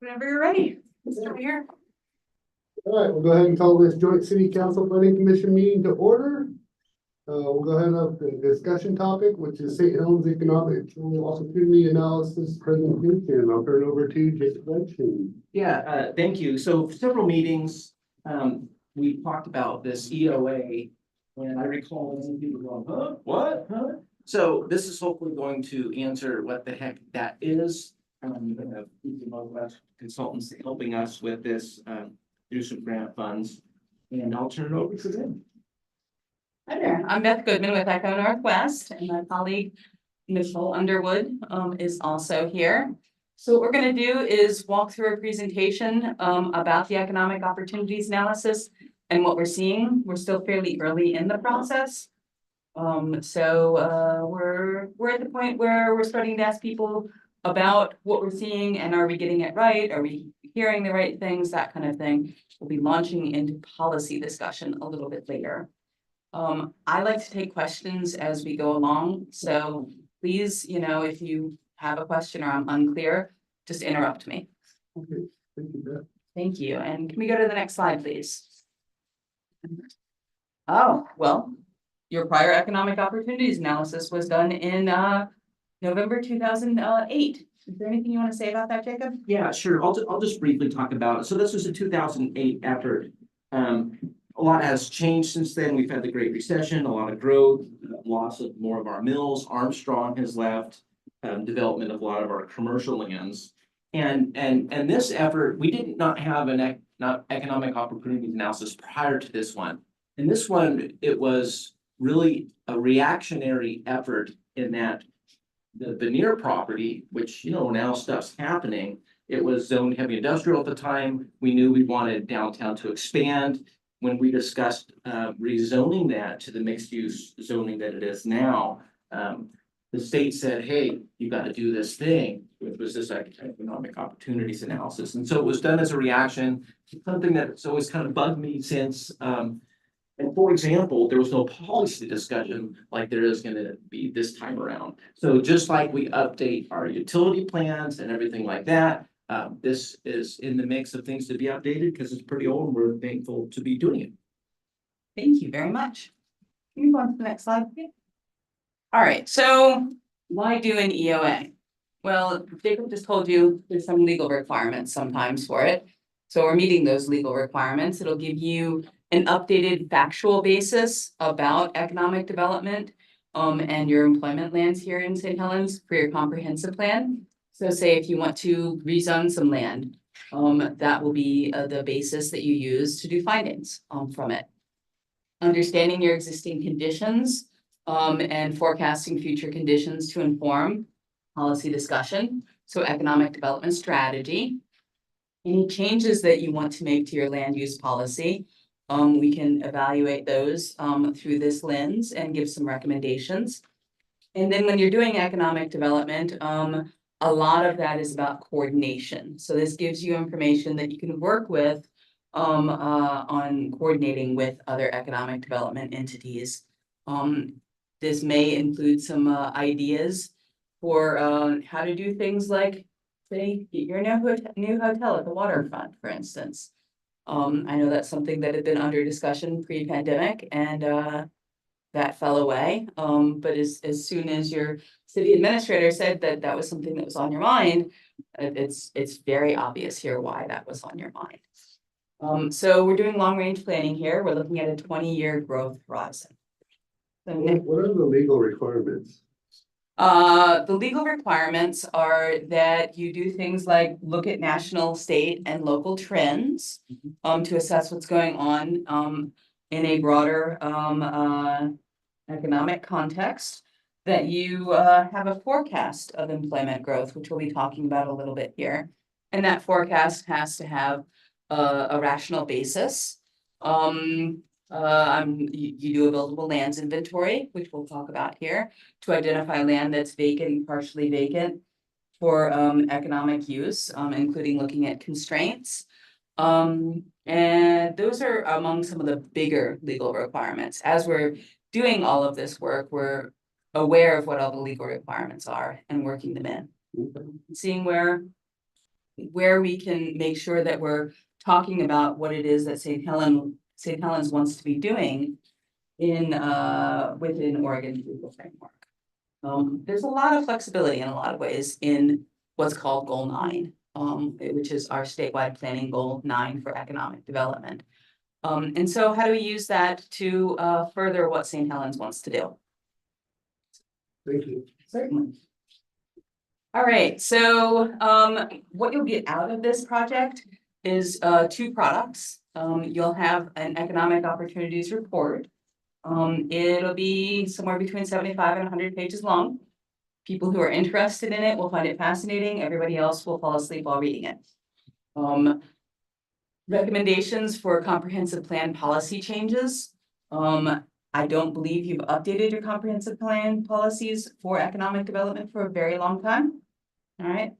Whenever you're ready. Start here. All right, we'll go ahead and call this joint city council planning commission meeting to order. We'll go ahead and have the discussion topic, which is St. Helens Economic Opportunity Analysis presentation. I'll turn it over to Jacob Redstein. Yeah, thank you. So several meetings, we talked about this EOA. And I recall many people going, huh, what, huh? So this is hopefully going to answer what the heck that is. We have Northwest consultants helping us with this, through some grant funds. And I'll turn it over to them. Hi there, I'm Beth Goodman with Echo Northwest, and my colleague Nicole Underwood is also here. So what we're going to do is walk through a presentation about the economic opportunities analysis and what we're seeing. We're still fairly early in the process. We're at the point where we're starting to ask people about what we're seeing and are we getting it right? Are we hearing the right things? That kind of thing. We'll be launching into policy discussion a little bit later. I like to take questions as we go along. So please, if you have a question or I'm unclear, just interrupt me. Okay, thank you, Beth. Thank you. And can we go to the next slide, please? Oh, well, your prior economic opportunities analysis was done in November 2008. Is there anything you want to say about that, Jacob? Yeah, sure. I'll just briefly talk about it. So this was a 2008 effort. A lot has changed since then. We've had the Great Recession, a lot of growth, loss of more of our mills. Armstrong has left, development of a lot of our commercial lands. And this effort, we did not have an economic opportunities analysis prior to this one. And this one, it was really a reactionary effort in that the veneer property, which, now stuff's happening. It was zoned heavy industrial at the time. We knew we wanted downtown to expand. When we discussed rezoning that to the mixed use zoning that it is now, the state said, hey, you got to do this thing, which was this economic opportunities analysis. And so it was done as a reaction to something that's always kind of bugged me since, and for example, there was no policy discussion like there is going to be this time around. So just like we update our utility plans and everything like that, this is in the mix of things to be updated because it's pretty old and we're thankful to be doing it. Thank you very much. Can you go on to the next slide? All right, so why do an EOA? Well, Jacob just told you there's some legal requirements sometimes for it. So we're meeting those legal requirements. It'll give you an updated factual basis about economic development and your employment lands here in St. Helens for your comprehensive plan. So say if you want to rezone some land, that will be the basis that you use to do findings from it. Understanding your existing conditions and forecasting future conditions to inform policy discussion. So economic development strategy. Any changes that you want to make to your land use policy, we can evaluate those through this lens and give some recommendations. And then when you're doing economic development, a lot of that is about coordination. So this gives you information that you can work with on coordinating with other economic development entities. This may include some ideas for how to do things like, say, get your new hotel at the waterfront, for instance. I know that's something that had been under discussion pre-pandemic and that fell away. But as soon as your city administrator said that that was something that was on your mind, it's very obvious here why that was on your mind. So we're doing long-range planning here. We're looking at a 20-year growth horizon. So What are the legal requirements? the legal requirements are that you do things like look at national, state, and local trends to assess what's going on in a broader economic context, that you have a forecast of employment growth, which we'll be talking about a little bit here. And that forecast has to have a rational basis. You do a buildable lands inventory, which we'll talk about here, to identify land that's vacant, partially vacant for economic use, including looking at constraints. And those are among some of the bigger legal requirements. As we're doing all of this work, we're aware of what all the legal requirements are and working them in. Seeing where where we can make sure that we're talking about what it is that St. Helens wants to be doing in, within Oregon legal framework. There's a lot of flexibility in a lot of ways in what's called Goal 9, which is our statewide planning Goal 9 for economic development. And so how do we use that to further what St. Helens wants to do? Thank you. Certainly. All right, so what you'll get out of this project is 2 products. You'll have an economic opportunities report. It'll be somewhere between 75 and 100 pages long. People who are interested in it will find it fascinating. Everybody else will fall asleep while reading it. Recommendations for comprehensive plan policy changes. I don't believe you've updated your comprehensive plan policies for economic development for a very long time. All right,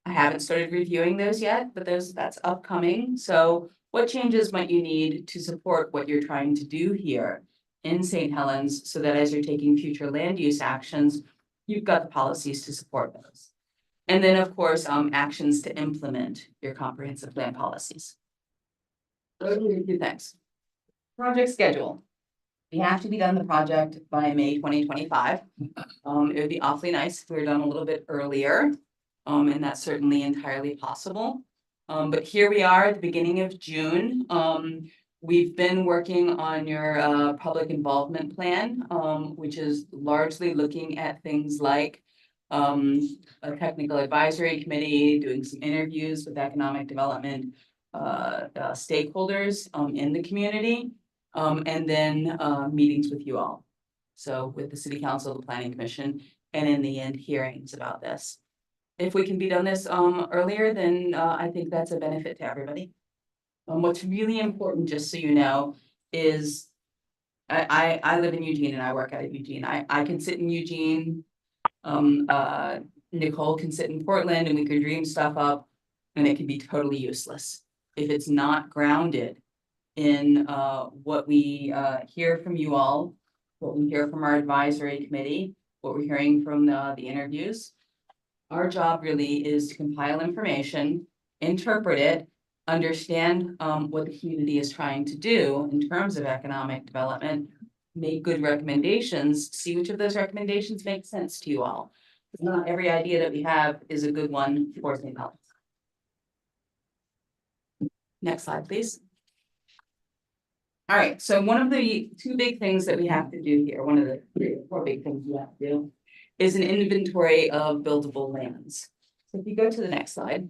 I haven't started reviewing those yet, but that's upcoming. So what changes might you need to support what you're trying to do here in St. Helens so that as you're taking future land use actions, you've got the policies to support those. And then, of course, actions to implement your comprehensive plan policies. Those are your 2 things. Project schedule. We have to be done the project by May 2025. It would be awfully nice if we were done a little bit earlier. And that's certainly entirely possible. But here we are at the beginning of June. We've been working on your public involvement plan, which is largely looking at things like a technical advisory committee, doing some interviews with economic development stakeholders in the community, and then meetings with you all. So with the City Council, the Planning Commission, and in the end, hearings about this. If we can be done this earlier, then I think that's a benefit to everybody. What's really important, just so you know, is I live in Eugene and I work out of Eugene. I can sit in Eugene. Nicole can sit in Portland and we can dream stuff up and it can be totally useless if it's not grounded in what we hear from you all, what we hear from our advisory committee, what we're hearing from the interviews. Our job really is to compile information, interpret it, understand what the community is trying to do in terms of economic development, make good recommendations, see which of those recommendations make sense to you all. Because not every idea that we have is a good one for St. Helens. Next slide, please. All right, so one of the 2 big things that we have to do here, one of the 3 or 4 big things we have to do, is an inventory of buildable lands. So if you go to the next slide.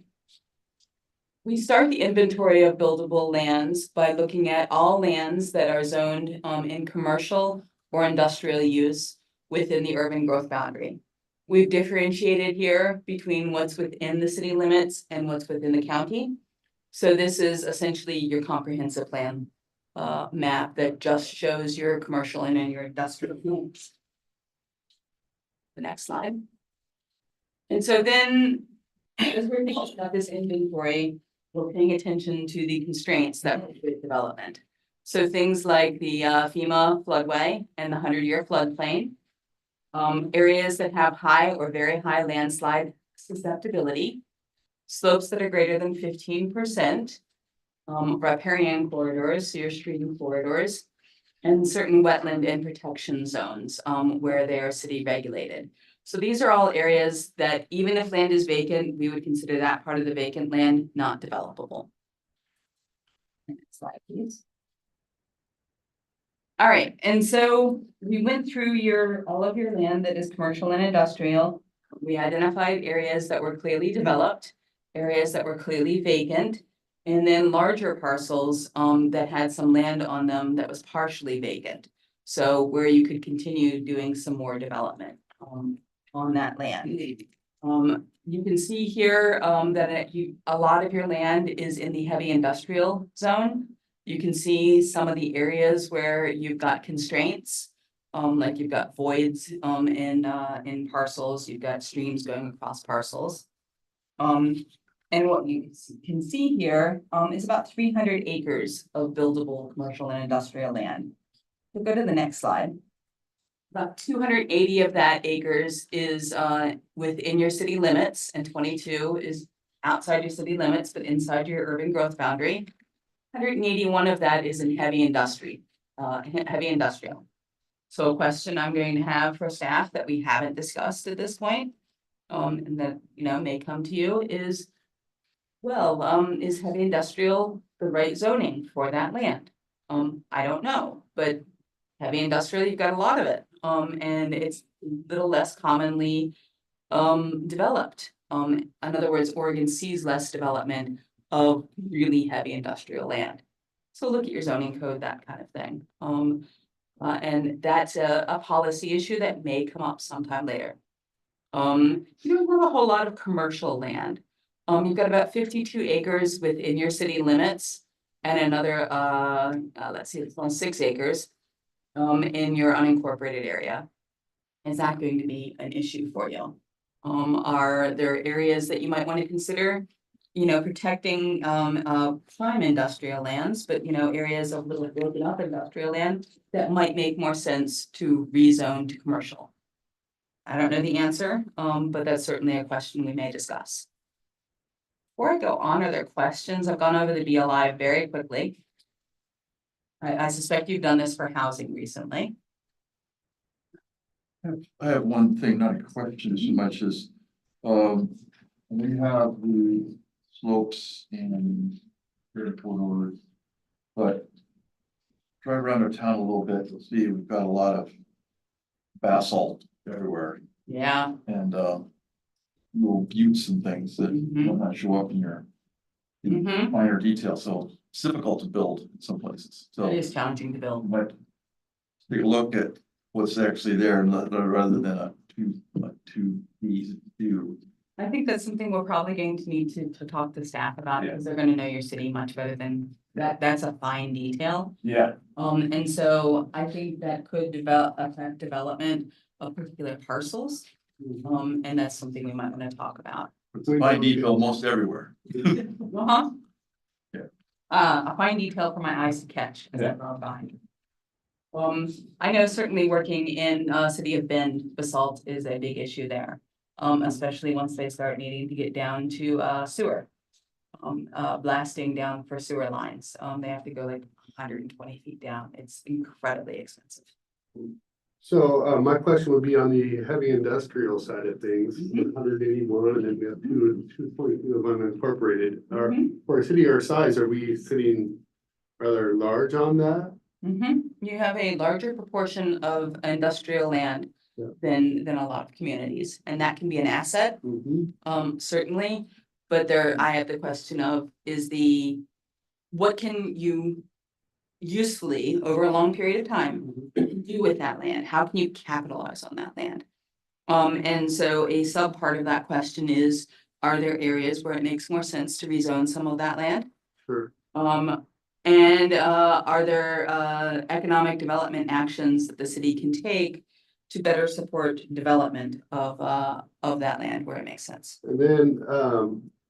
We start the inventory of buildable lands by looking at all lands that are zoned in commercial or industrial use within the urban growth boundary. We've differentiated here between what's within the city limits and what's within the county. So this is essentially your comprehensive plan map that just shows your commercial and your industrial homes. The next slide. And so then, as we're thinking about this inventory, we're paying attention to the constraints that with development. So things like the FEMA floodway and the 100-year floodplain, areas that have high or very high landslide susceptibility, slopes that are greater than 15%, riparian corridors, so your stream corridors, and certain wetland and protection zones where they are city regulated. So these are all areas that even if land is vacant, we would consider that part of the vacant land not developable. Next slide, please. All right, and so we went through all of your land that is commercial and industrial. We identified areas that were clearly developed, areas that were clearly vacant, and then larger parcels that had some land on them that was partially vacant. So where you could continue doing some more development on that land. You can see here that a lot of your land is in the heavy industrial zone. You can see some of the areas where you've got constraints, like you've got voids in parcels, you've got streams going across parcels. And what you can see here is about 300 acres of buildable commercial and industrial land. We'll go to the next slide. About 280 of that acres is within your city limits and 22 is outside your city limits, but inside your urban growth boundary. 181 of that is in heavy industry, heavy industrial. So a question I'm going to have for staff that we haven't discussed at this point, and that, may come to you is, well, is heavy industrial the right zoning for that land? I don't know, but heavy industrial, you've got a lot of it, and it's a little less commonly developed. In other words, Oregon sees less development of really heavy industrial land. So look at your zoning code, that kind of thing. And that's a policy issue that may come up sometime later. You don't have a whole lot of commercial land. You've got about 52 acres within your city limits and another, let's see, it's on 6 acres in your unincorporated area. Is that going to be an issue for you? Are there areas that you might want to consider, protecting prime industrial lands, but areas of little broken up industrial land that might make more sense to rezone to commercial? I don't know the answer, but that's certainly a question we may discuss. Before I go on, are there questions? I've gone over the BLI very quickly. I suspect you've done this for housing recently. I have one thing, not a question so much as, we have the slopes and vertical roads. But drive around our town a little bit, you'll see we've got a lot of basalt everywhere Yeah. and, little buttes and things that Mhm. will not show up in your Mhm. minor detail, so it's difficult to build in some places, so. It is challenging to build. Might take a look at what's actually there and rather than a two view. I think that's something we're probably going to need to talk to staff about, Yeah. because they're gonna know your city much better than that. That's a fine detail. Yeah. And so I think that could affect development of particular parcels. And that's something we might wanna talk about. It's a fine detail most everywhere. Uh-huh. Yeah. A fine detail for my eyes to catch as I Yeah. drive by. I know certainly working in city of Bend, basalt is a big issue there. Especially once they start needing to get down to sewer. Blasting down for sewer lines. They have to go like 120 feet down. It's incredibly expensive. So, my question would be on the heavy industrial side of things, Mhm. 181, and we have 242 of unincorporated. Mhm. For a city our size, are we sitting rather large on that? You have a larger proportion of industrial land Yeah. than a lot of communities, and that can be an asset. Certainly, but I have the question of, what can you usefully, over a long period of time, do with that land? How can you capitalize on that land? And so a sub part of that question is, are there areas where it makes more sense to rezone some of that land? Sure. And are there economic development actions that the city can take to better support development of that land where it makes sense? And then,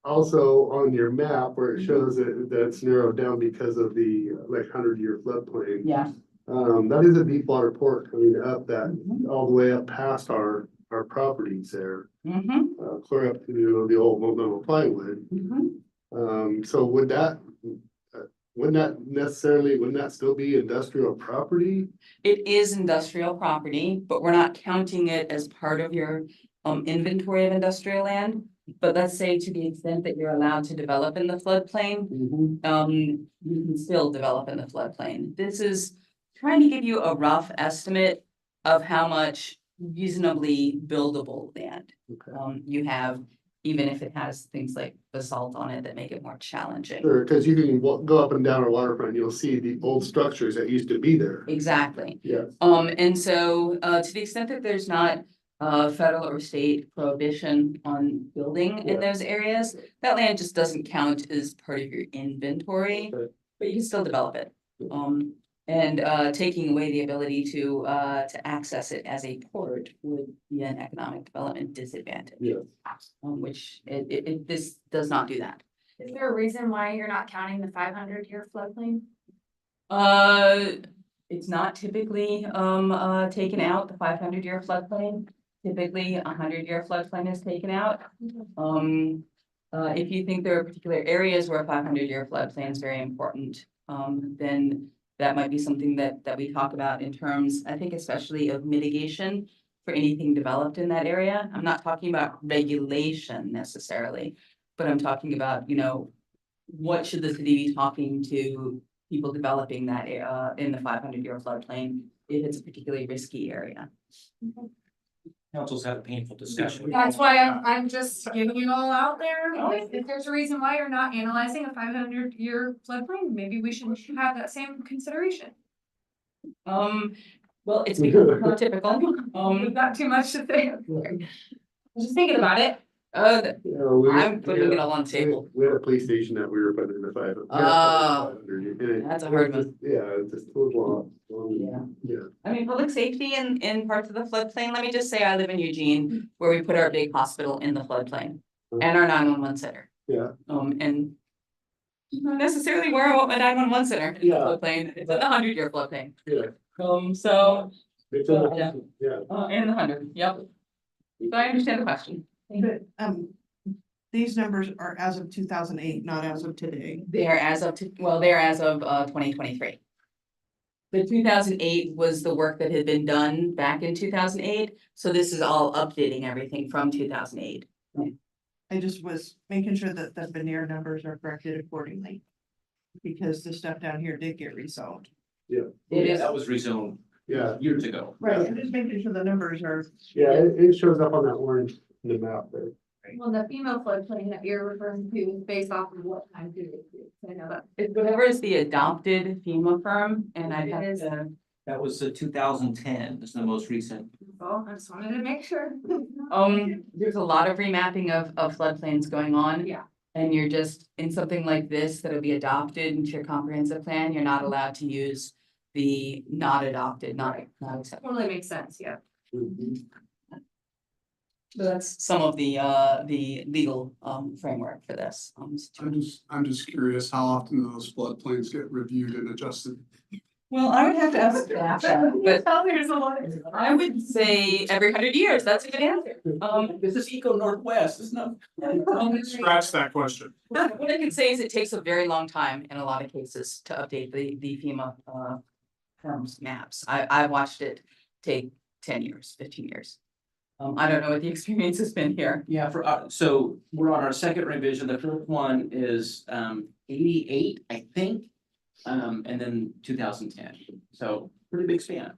also on your map where it shows that that's narrowed down because of the like 100-year floodplain. Yeah. That is a deep water port coming up that Mhm. all the way up past our properties there, Mm-hmm. clear up to the old Multnomah plywood. So wouldn't that still be industrial property? It is industrial property, but we're not counting it as part of your inventory of industrial land. But let's say to the extent that you're allowed to develop in the floodplain, you can still develop in the floodplain. This is trying to give you a rough estimate of how much reasonably buildable land Okay. you have, even if it has things like basalt on it that make it more challenging. Sure, because you can go up and down our waterfront, you'll see the old structures that used to be there. Exactly. Yeah. And so, to the extent that there's not federal or state prohibition on building in Yeah. those areas, that land just doesn't count as part of your inventory, Okay. but you can still develop it. And taking away the ability to access it as a port would be an economic development disadvantage. Yeah. Which this does not do that. Is there a reason why you're not counting the 500-year floodplain? It's not typically taken out, the 500-year floodplain. Typically, 100-year floodplain is taken out. If you think there are particular areas where a 500-year floodplain is very important, then that might be something that we talk about in terms, I think especially of mitigation for anything developed in that area. I'm not talking about regulation necessarily, but I'm talking about, what should the city be talking to people developing that in the 500-year floodplain if it's a particularly risky area. Councils have a painful discussion. That's why I'm just giving it all out there. If there's a reason why you're not analyzing a 500-year floodplain, maybe we should have that same consideration. Well, it's become more typical. We've got too much to say. Just thinking about it. I'm putting it all on the table. We had a police station that we were putting in the 500. Oh, that's a hard one. Yeah, it's just total. Yeah. I mean, public safety in parts of the floodplain, let me just say I live in Eugene, where we put our big hospital in the floodplain and our 911 center. Yeah. And not necessarily where I want my 911 center in the Yeah. floodplain, it's in the 100-year floodplain. Yeah. So, It's Yeah. yeah. in the 100, yep. So I understand the question. But, these numbers are as of 2008, not as of today. They're as of 2023. The 2008 was the work that had been done back in 2008, so this is all updating everything from 2008. I just was making sure that the veneer numbers are corrected accordingly. Because the stuff down here did get resolved. It is, That was rezoned Yeah, years ago. Right, I'm just making sure the numbers are. yeah, it shows up on that orange in the map there. Well, the female floodplain that you're referring to is based off of what time period? I know that. it's whatever is the adopted FEMA firm, and I have to, That was 2010, is the most recent. Well, I just wanted to make sure. there's a lot of remapping of floodplains going on. Yeah. And you're just, in something like this, that'll be adopted into your comprehensive plan, you're not allowed to use the not adopted, not accepted. Totally makes sense, yeah. So that's some of the legal framework for this. I'm just curious how often those floodplains get reviewed and adjusted. Well, I would have to ask staff that, but There's a lot. I would say every 100 years, that's a good answer. This is Eco Northwest, it's not. Scratch that question. What I can say is it takes a very long time in a lot of cases to update the FEMA firm's maps. I've watched it take 10 years, 15 years. I don't know what the experience has been here. Yeah, so we're on our second revision. The first one is 88, I think. And then 2010. So pretty big span.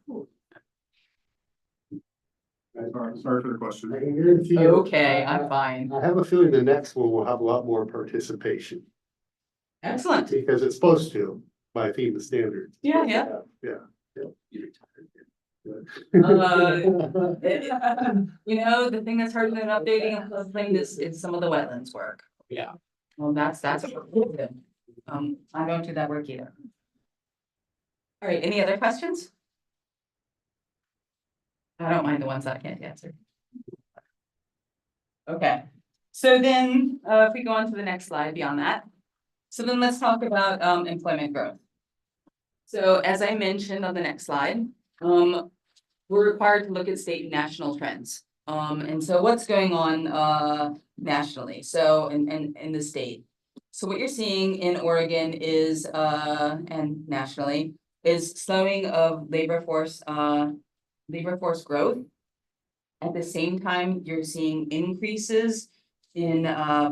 Sorry for the question. I can guarantee you. Okay, I'm fine. I have a feeling the next one will have a lot more participation, Excellent. because it's supposed to by FEMA standards. Yeah. You're retired. The thing that's harder than updating a floodplain is some of the wetlands work. Yeah. Well, that's good. I don't do that work either. All right, any other questions? I don't mind the ones I can't answer. Okay, so then, if we go on to the next slide beyond that. So then let's talk about employment growth. So as I mentioned on the next slide, we're required to look at state and national trends. And so what's going on nationally, so in the state. So what you're seeing in Oregon is and nationally is slowing of labor force growth. At the same time, you're seeing increases in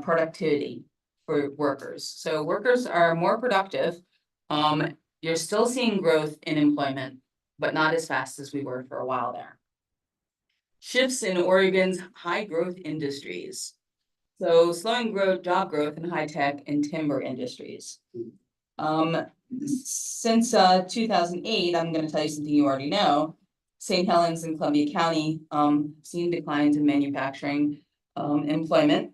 productivity for workers. So workers are more productive. You're still seeing growth in employment, but not as fast as we were for a while there. Shifts in Oregon's high growth industries. So slowing job growth in high tech and timber industries. Since 2008, I'm going to tell you something you already know. St. Helens and Columbia County seen declines in manufacturing employment,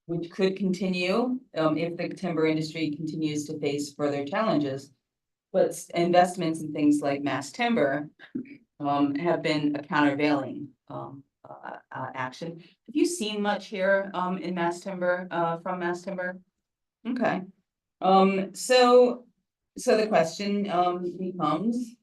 which could continue if the timber industry continues to face further challenges. But investments in things like mass timber have been a countervailing action. Have you seen much here in mass timber from mass timber? Okay. So the question becomes,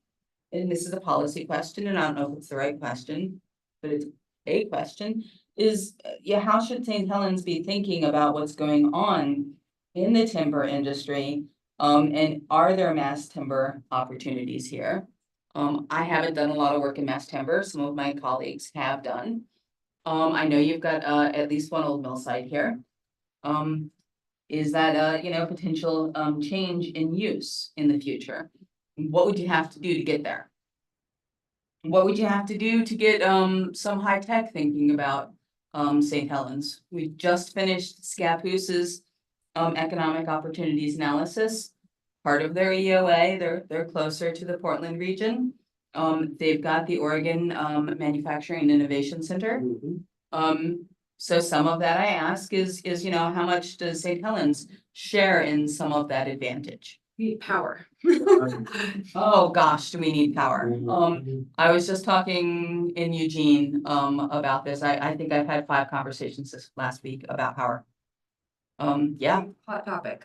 and this is a policy question, and I don't know if it's the right question, but it's a question, is, yeah, how should St. Helens be thinking about what's going on in the timber industry? And are there mass timber opportunities here? I haven't done a lot of work in mass timber, some of my colleagues have done. I know you've got at least one old mill site here. Is that potential change in use in the future? What would you have to do to get there? What would you have to do to get some high tech thinking about St. Helens? We just finished Scapoose's economic opportunities analysis. Part of their EOA, they're closer to the Portland region. They've got the Oregon Manufacturing and Innovation Center. So some of that I ask is, how much does St. Helens share in some of that advantage? Need power. Oh, gosh, do we need power? I was just talking in Eugene about this. I think I've had 5 conversations this last week about power. Yeah, Hot topic.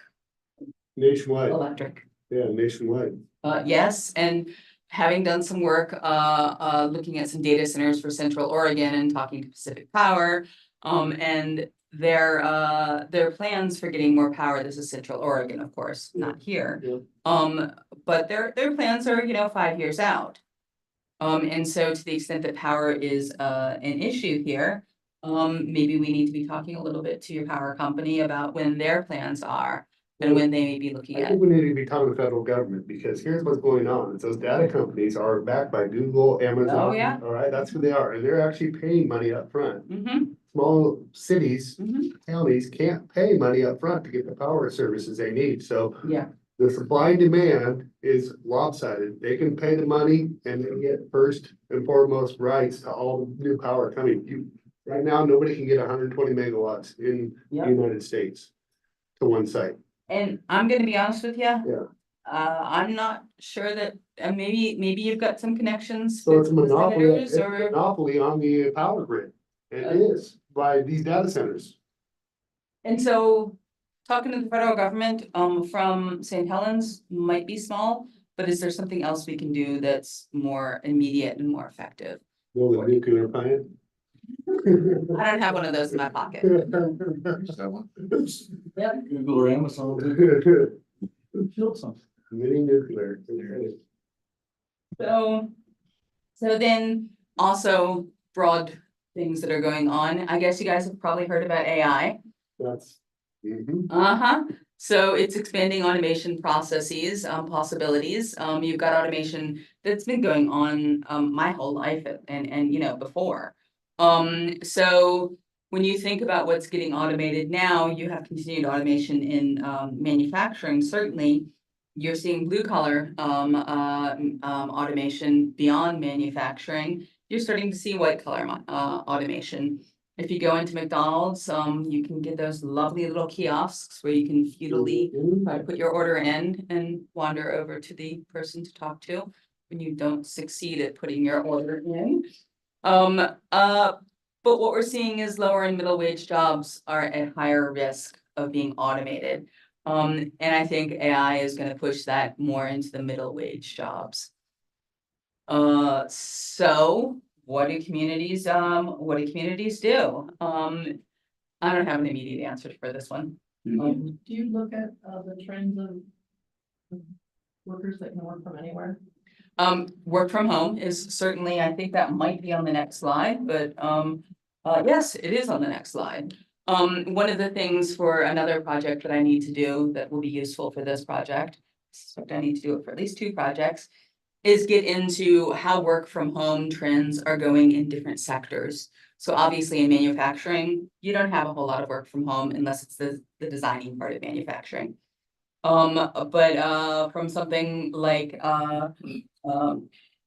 Nationwide, electric. yeah, nationwide. Yes, and having done some work looking at some data centers for Central Oregon and talking to Pacific Power. And their plans for getting more power, this is Central Oregon, of course, not here. Yeah. But their plans are, 5 years out. And so to the extent that power is an issue here, maybe we need to be talking a little bit to your power company about when their plans are and when they may be looking I at. think we need to be talking to the federal government, because here's what's going on, is those data companies are backed by Google, Amazon. Oh, yeah. All right, that's who they are, and they're actually paying money up front. Mhm, Small cities, mhm. counties can't pay money up front to get the power services they need, so Yeah, the supply and demand is lopsided. They can pay the money and they get first and foremost rights to all the new power coming. Right now, nobody can get 120 megawatts in the Yep. United States to one site. and I'm gonna be honest with you. Yeah. I'm not sure that, maybe you've got some connections. So it's a with monopoly, senators it's a or- monopoly on the power grid. It is by these data centers. And so, talking to the federal government, from St. Helens might be small, but is there something else we can do that's more immediate and more effective? Build a nuclear plant. I don't have one of those in my pocket. Is that one? Yep. Google or Amazon. Killed something. Mini nuclear. So then also broad things that are going on. I guess you guys have probably heard about AI. That's. Mhm. Uh-huh. So it's expanding automation processes, possibilities. You've got automation that's been going on my whole life and before. So when you think about what's getting automated now, you have continued automation in manufacturing, certainly. You're seeing blue collar automation beyond manufacturing. You're starting to see white collar automation. If you go into McDonald's, you can get those lovely little kiosks where you can feudally try to put your order in and wander over to the person to talk to when you don't succeed at putting your order in. But what we're seeing is lower and middle wage jobs are at higher risk of being automated. And I think AI is gonna push that more into the middle wage jobs. So what do communities do? I don't have an immediate answer for this one. Do you look at the trends of workers that can work from anywhere? Work from home is certainly, I think that might be on the next slide, but yes, it is on the next slide. One of the things for another project that I need to do that will be useful for this project, so I need to do it for at least 2 projects, is get into how work from home trends are going in different sectors. So obviously in manufacturing, you don't have a whole lot of work from home unless it's the designing part of manufacturing. But from something like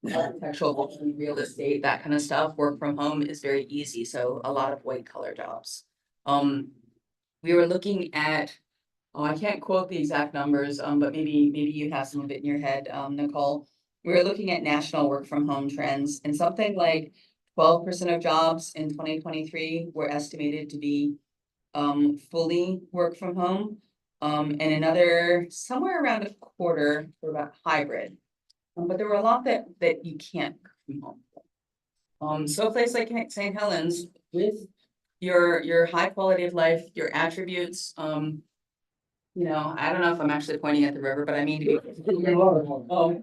architectural, real estate, that kind of stuff, work from home is very easy, so a lot of white collar jobs. We were looking at, I can't quote the exact numbers, but maybe you have some of it in your head, Nicole. We were looking at national work from home trends, and something like 12% of jobs in 2023 were estimated to be fully work from home. And another somewhere around a quarter were about hybrid. But there were a lot that you can't work from home. So a place like St. Helens with your high quality of life, your attributes, you know, I don't know if I'm actually pointing at the river, but I mean.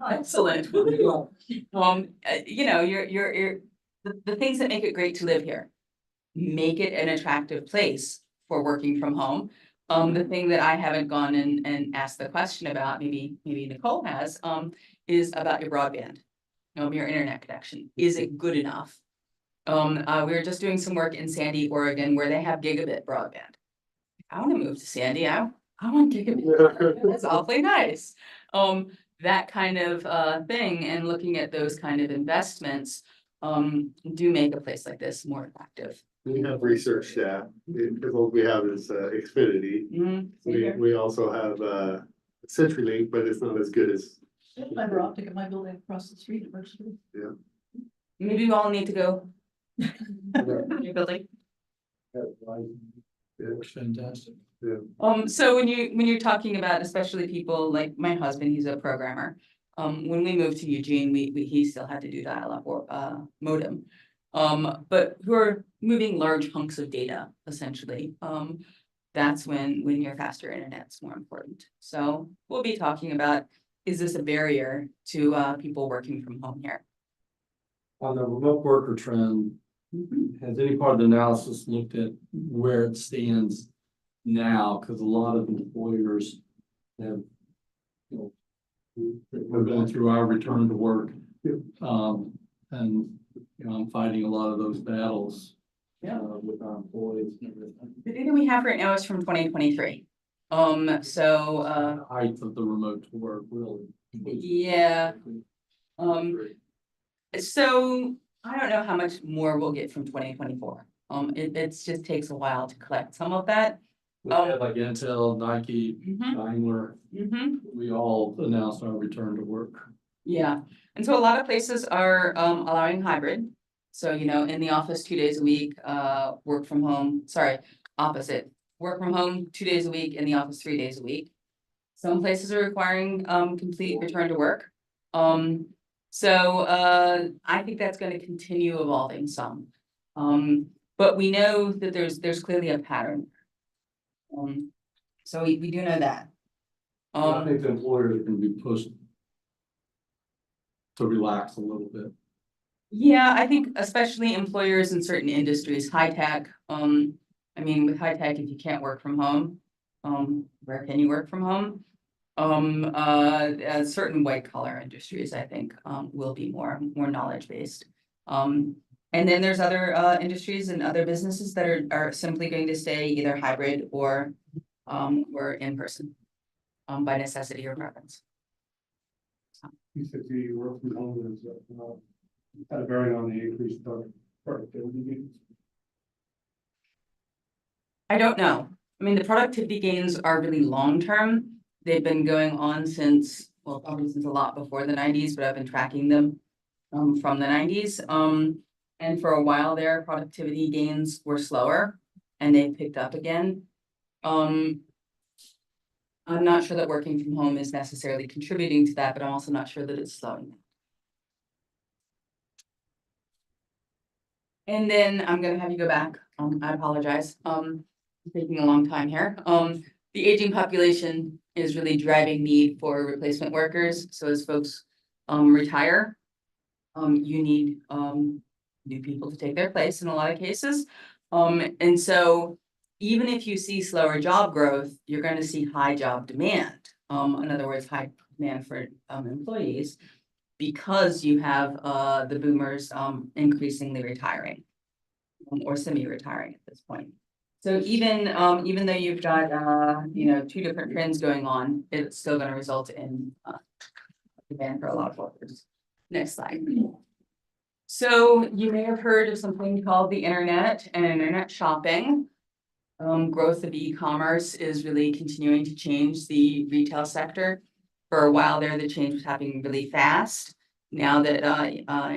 Excellent. You know, the things that make it great to live here. Make it an attractive place for working from home. The thing that I haven't gone and asked the question about, maybe Nicole has, is about your broadband. Your internet connection. Is it good enough? We were just doing some work in Sandy, Oregon, where they have gigabit broadband. I want to move to Sandy. I want gigabit. That's awfully nice. That kind of thing and looking at those kind of investments do make a place like this more attractive. We have research staff, because what we have is Xfinity. We also have CenturyLink, but it's not as good as. Fiber optic in my building across the street at Mercer. Maybe we all need to go. New building. It's fantastic. So when you're talking about, especially people like my husband, he's a programmer. When we moved to Eugene, he still had to do dial-up or modem. But who are moving large hunks of data, essentially. That's when your faster internet's more important. So we'll be talking about, is this a barrier to people working from home here? On the remote worker trend, has any part of the analysis looked at where it stands now? Because a lot of employers have, you know, we're going through our return to work. And, you know, I'm fighting a lot of those battles with our employees and everything. The data we have right now is from 2023. So Height of the remote to work, really. yeah. So I don't know how much more we'll get from 2024. It just takes a while to collect some of that. We had like Intel, Nike, Mhm. Daimler, we all announced our return to work. Yeah, and so a lot of places are allowing hybrid. So, you know, in the office 2 days a week, work from home, sorry, opposite. Work from home 2 days a week, in the office 3 days a week. Some places are requiring complete return to work. So I think that's going to continue evolving some. But we know that there's clearly a pattern. So we do know that. I think the employers can be pushed to relax a little bit. Yeah, I think especially employers in certain industries, high tech, I mean, with high tech, if you can't work from home, where can you work from home? Certain white collar industries, I think, will be more knowledge based. And then there's other industries and other businesses that are simply going to stay either hybrid or in person, by necessity or preference. You said you work from home is had a bearing on the increased productivity gains. I don't know. I mean, the productivity gains are really long-term. They've been going on since, well, probably since a lot before the 90s, but I've been tracking them from the 90s. And for a while there, productivity gains were slower and they picked up again. I'm not sure that working from home is necessarily contributing to that, but I'm also not sure that it's slowing down. And then I'm gonna have you go back. I apologize. Taking a long time here. The aging population is really driving need for replacement workers. So as folks retire, you need new people to take their place in a lot of cases. And so even if you see slower job growth, you're going to see high job demand. In other words, high demand for employees, because you have the boomers increasingly retiring or semi-retiring at this point. So even though you've got two different trends going on, it's still going to result in demand for a lot of workers. Next slide. So you may have heard of something called the internet and internet shopping. Growth of e-commerce is really continuing to change the retail sector. For a while there, the change was happening really fast. Now that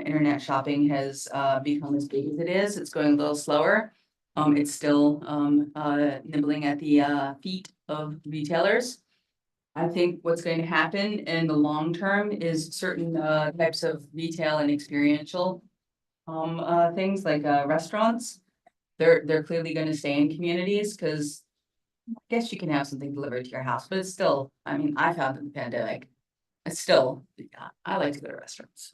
internet shopping has become as big as it is, it's going a little slower. It's still nibbling at the feet of retailers. I think what's going to happen in the long term is certain types of retail and experiential things like restaurants. they're clearly gonna stay in communities, cause. I guess you can have something delivered to your house, but it's still, I mean, I found in the pandemic. It's still, I like to go to restaurants.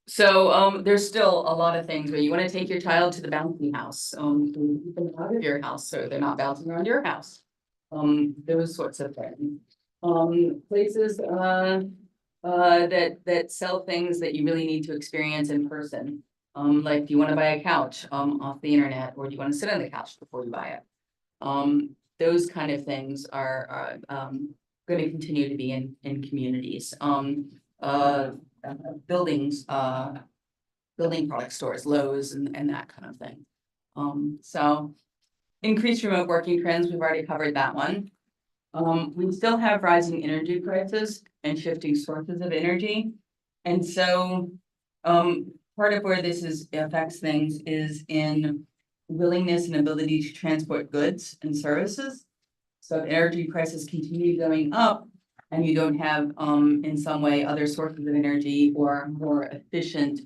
So there's still a lot of things where you wanna take your child to the bouncy house, keep them out of your house, so they're not bouncing around your house. Those sorts of things. Places, that sell things that you really need to experience in person. Like, do you wanna buy a couch, off the internet, or do you wanna sit on the couch before you buy it? Those kind of things are, gonna continue to be in communities. Buildings, building product stores, Lowe's and that kind of thing. So increased remote working trends, we've already covered that one. We still have rising energy prices and shifting sources of energy. And so, part of where affects things is in willingness and ability to transport goods and services. So if energy prices continue going up and you don't have, in some way, other sources of energy or more efficient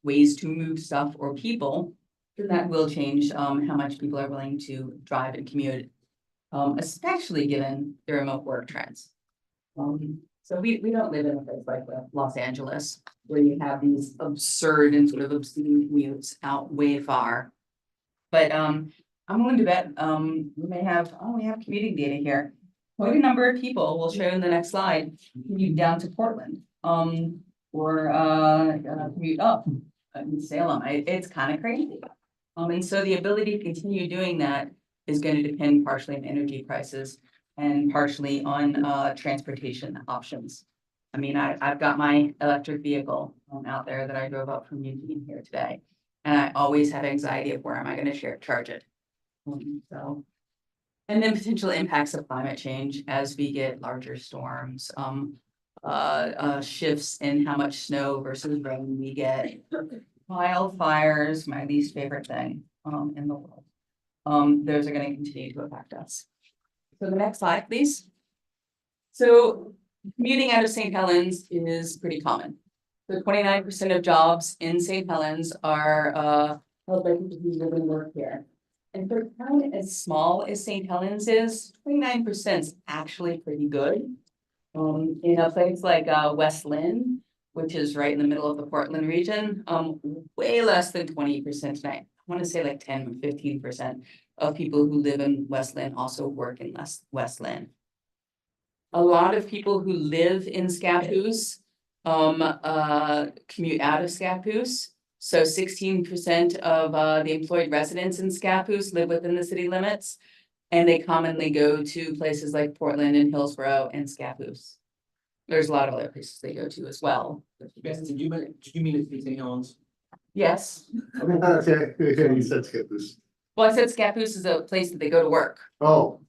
ways to move stuff or people, then that will change, how much people are willing to drive and commute, especially given the remote work trends. So we don't live in a place like Los Angeles, where you have these absurd and sort of obscene commutes out way far. But I'm willing to bet, we have commuting data here. Quite a number of people, we'll show in the next slide, commute down to Portland, or commute up in Salem. It's kind of crazy. And so the ability to continue doing that is going to depend partially on energy prices and partially on transportation options. I mean, I've got my electric vehicle out there that I drove up from Eugene here today. And I always have anxiety of where am I going to charge it. So, and then potential impacts of climate change as we get larger storms, shifts in how much snow versus rain we get. Wildfires, my least favorite thing in the world. Those are going to continue to affect us. So the next slide, please. So commuting out of St. Helens is pretty common. So 29% of jobs in St. Helens are held by people who live and work here. And for a town as small as St. Helens is, 29% is actually pretty good. In a place like West Lynn, which is right in the middle of the Portland region, way less than 20% tonight. I want to say like 10 or 15% of people who live in West Lynn also work in West Lynn. A lot of people who live in Scappoose commute out of Scappoose. So 16% of the employed residents in Scappoose live within the city limits. And they commonly go to places like Portland and Hillsborough and Scappoose. There's a lot of other places they go to as well. Did you mean it to be St. Helens? Yes. Okay, you said skip this. Well, I said Scappoose is a place that they go to work. Oh,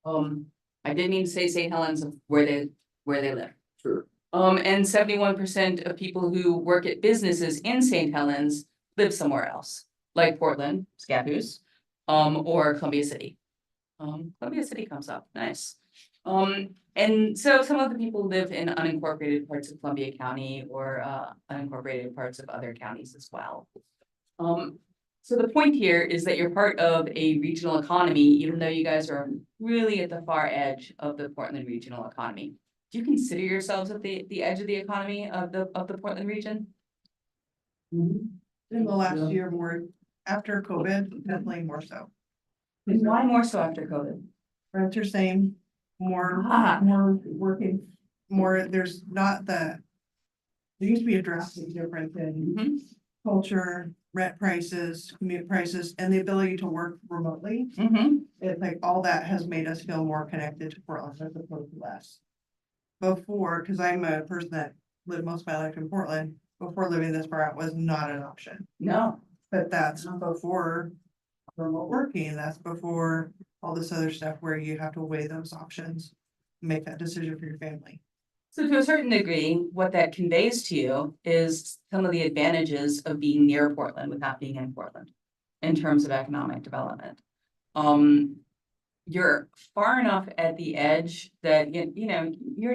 I didn't mean to say St. Helens of where they live. sure. And 71% of people who work at businesses in St. Helens live somewhere else, like Portland, Scappoose, or Columbia City. Columbia City comes up, nice. And so some of the people live in unincorporated parts of Columbia County or unincorporated parts of other counties as well. So the point here is that you're part of a regional economy, even though you guys are really at the far edge of the Portland regional economy. Do you consider yourselves at the edge of the economy of the Portland region? In the last year, more after COVID, definitely more so. And why more so after COVID? Rents are same, more working, more, there's not the. There used to be a drastic difference in Mhm. culture, rent prices, commute prices, and the ability to work remotely. It's like all that has made us feel more connected to Portland as opposed to less. Before, because I'm a person that lived most of my life in Portland, before living this far out was not an option. No. But that's before remote working, that's before all this other stuff where you have to weigh those options, make that decision for your family. So to a certain degree, what that conveys to you is some of the advantages of being near Portland without being in Portland in terms of economic development. You're far enough at the edge that you're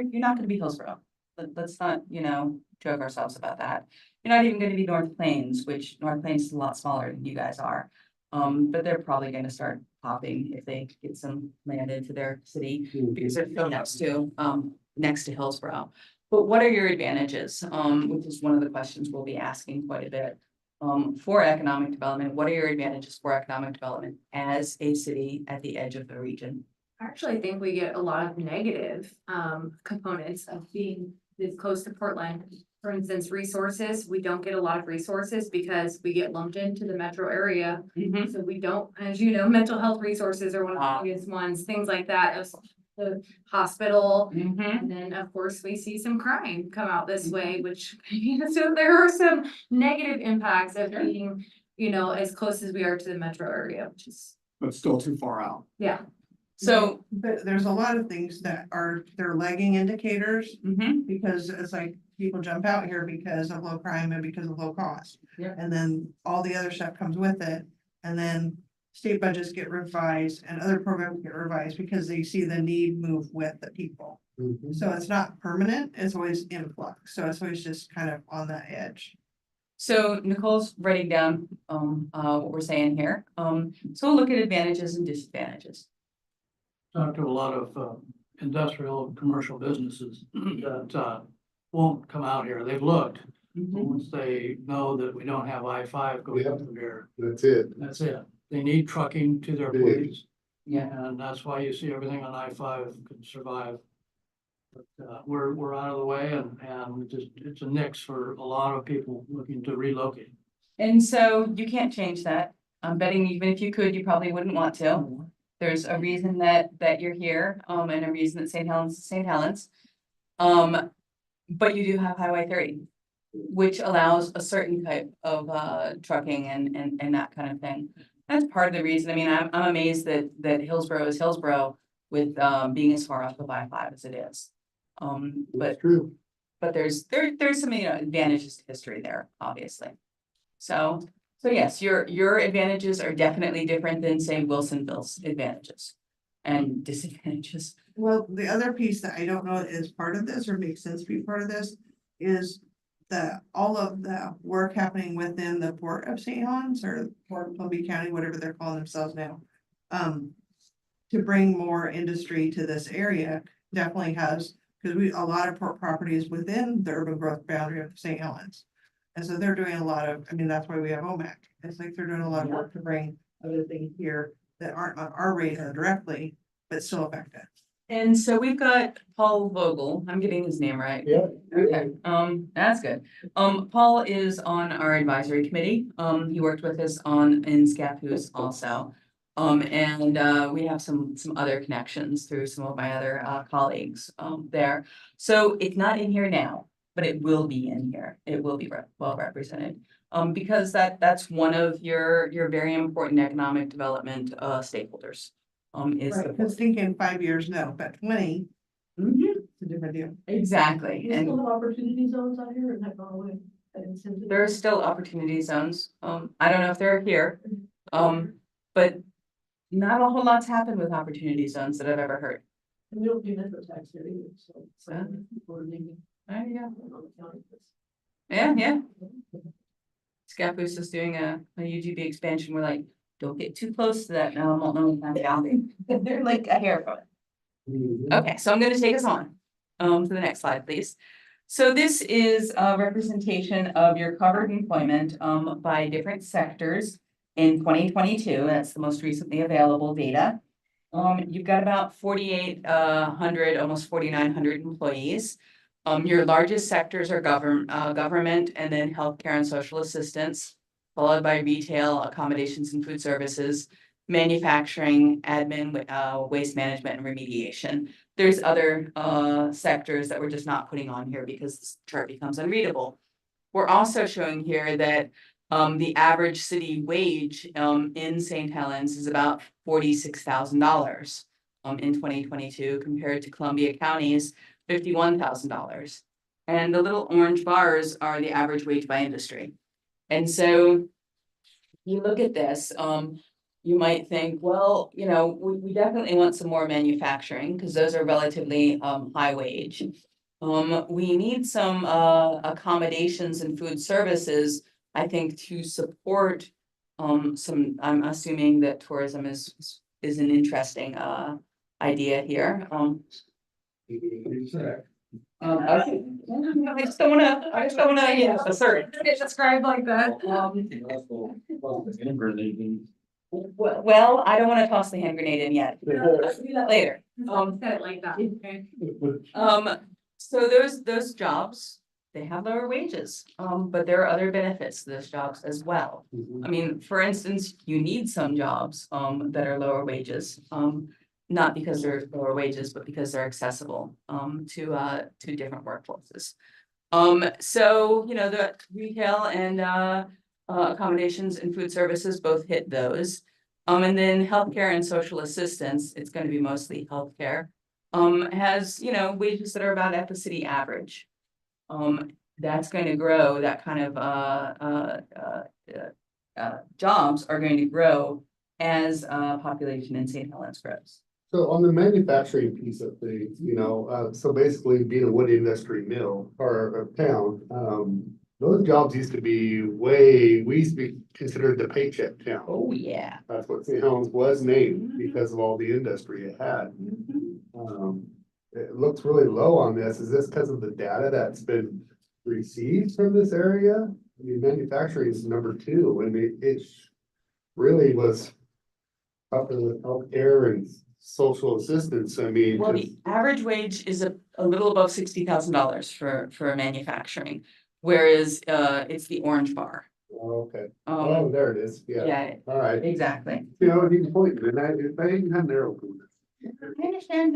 not going to be Hillsborough. Let's not, joke ourselves about that. You're not even going to be North Plains, which North Plains is a lot smaller than you guys are. But they're probably gonna start popping if they get some land into their city, because they're so next to Hillsborough. But what are your advantages? Which is one of the questions we'll be asking quite a bit. For economic development, what are your advantages for economic development as a city at the edge of the region? I actually think we get a lot of negative components of being this close to Portland. For instance, resources, we don't get a lot of resources because we get lumped into the metro area. So we don't, as you know, mental health resources are one of the biggest ones, things like that. As the hospital, and then of course we see some crime come out this way, which so there are some negative impacts of being, you know, as close as we are to the metro area, which is, But still too far out. yeah. So, But there's a lot of things that are, they're lagging indicators, because it's like people jump out here because of low crime and because of low cost. Yeah. And then all the other stuff comes with it, and then state budgets get revised and other programs get revised because they see the need move with the people. So it's not permanent, it's always in flux, so it's always just kind of on that edge. so Nicole's writing down, what we're saying here. So we'll look at advantages and disadvantages. Talked to a lot of industrial and commercial businesses that won't come out here. They've looked. But once they know that we don't have I-5 going Yeah. through here, That's it. that's it. They need trucking to their Big. place. Yeah. And that's why you see everything on I-5 can survive. But we're out of the way and it's a nix for a lot of people looking to relocate. And so you can't change that. I'm betting even if you could, you probably wouldn't want to. There's a reason that you're here, and a reason that St. Helens is St. Helens. But you do have Highway 30, which allows a certain type of trucking and that kind of thing. That's part of the reason. I mean, I'm amazed that Hillsborough is Hillsborough with being as far off of I-5 as it is. But That's true. there's some, you know, advantages to history there, obviously. So yes, your advantages are definitely different than, say, Wilsonville's advantages and disadvantages. Well, the other piece that I don't know is part of this or makes sense to be part of this is all of the work happening within the Port of St. Helens or Port of Columbia County, whatever they're calling themselves now. To bring more industry to this area definitely has, because a lot of port property is within the urban growth boundary of St. Helens. And so they're doing a lot of, I mean, that's why we have OMAC. It's like they're doing a lot of work to bring other things here that aren't on our radar directly, but still affect us. And so we've got Paul Vogel, I'm getting his name right. Yeah. Okay, that's good. Paul is on our advisory committee. He worked with us in Scappoose also. And we have some other connections through some of my other colleagues there. So it's not in here now, but it will be in here. It will be well represented. Because that's one of your very important economic development stakeholders. Is Right, the because thinking 5 years, no, but 20, Mhm, it's a different deal. exactly. And opportunity zones out here and that gone away. there are still opportunity zones. I don't know if they're here. But not a whole lot's happened with opportunity zones that I've ever heard. And we don't do metro tax here either, so. Yeah. People are leaving Oh, yeah. on the county. Yeah. Scappoose is doing a UGB expansion. We're like, don't get too close to that. Now I won't know what I'm They're like a hair from it. Okay, so I'm gonna take us on to the next slide, please. So this is a representation of your covered employment by different sectors in 2022. That's the most recently available data. You've got about 4,800, almost 4,900 employees. Your largest sectors are government and then healthcare and social assistance, followed by retail, accommodations and food services, manufacturing, admin, waste management and remediation. There's other sectors that we're just not putting on here because this chart becomes unreadable. We're also showing here that the average city wage in St. Helens is about $46,000 in 2022 compared to Columbia County's $51,000. And the little orange bars are the average wage by industry. And so you look at this, you might think, well, you know, we definitely want some more manufacturing because those are relatively high wage. We need some accommodations and food services, I think, to support I'm assuming that tourism is an interesting idea here. Okay. I just don't wanna, yeah, assert. It's described like that. Well, I don't wanna toss the hand grenade in yet. Do that later. Said it like that, okay? So those jobs, they have lower wages, but there are other benefits to those jobs as well. I mean, for instance, you need some jobs, that are lower wages, not because they're lower wages, but because they're accessible, to different workforces. So, you know, the retail and, accommodations and food services both hit those. And then healthcare and social assistance, it's gonna be mostly healthcare, has, you know, wages that are about at the city average. That's going to grow, that kind of jobs are going to grow as population in St. Helens grows. So on the manufacturing piece of things, you know, so basically being a wood industry mill or a town, those jobs used to be we used to be considered the paycheck town. Oh, yeah. That's what St. Helens was named Mhm. because of all the industry it had. It looks really low on this. Is this because of the data that's been received from this area? I mean, manufacturing is number 2. I mean, it really was up there with healthcare and social assistance. I mean, Well, the just- average wage is a little above $60,000 for manufacturing, whereas it's the orange bar. oh, okay. Oh, Um, there it is. Yeah. yeah, All right. exactly. You know, he's pointing and I ain't had narrow. I understand.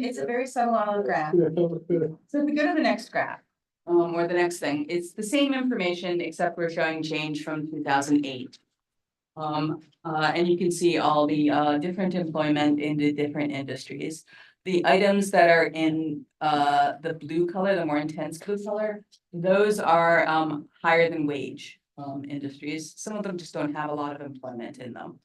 It's a very subtle on the graph. So if we go to the next graph, or the next thing, it's the same information except we're showing change from 2008. And you can see all the different employment in the different industries. The items that are in the blue color, the more intense blue color, those are higher than wage industries. Some of them just don't have a lot of employment in them.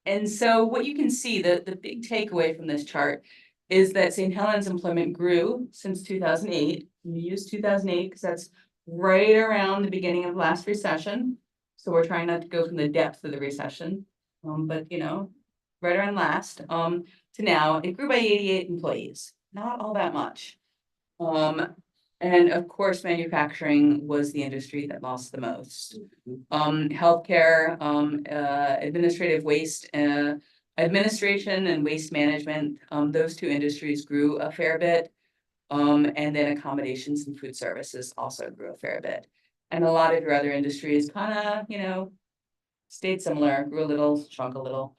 And so what you can see, the big takeaway from this chart is that St. Helens employment grew since 2008. We use 2008 because that's right around the beginning of last recession. So we're trying not to go from the depth of the recession, but you know, right around last, to now, it grew by 88 employees, not all that much. And of course, manufacturing was the industry that lost the most. Healthcare, administrative waste, administration and waste management, those 2 industries grew a fair bit. And then accommodations and food services also grew a fair bit. And a lot of your other industries kind of, you know, stayed similar, grew a little, shrunk a little.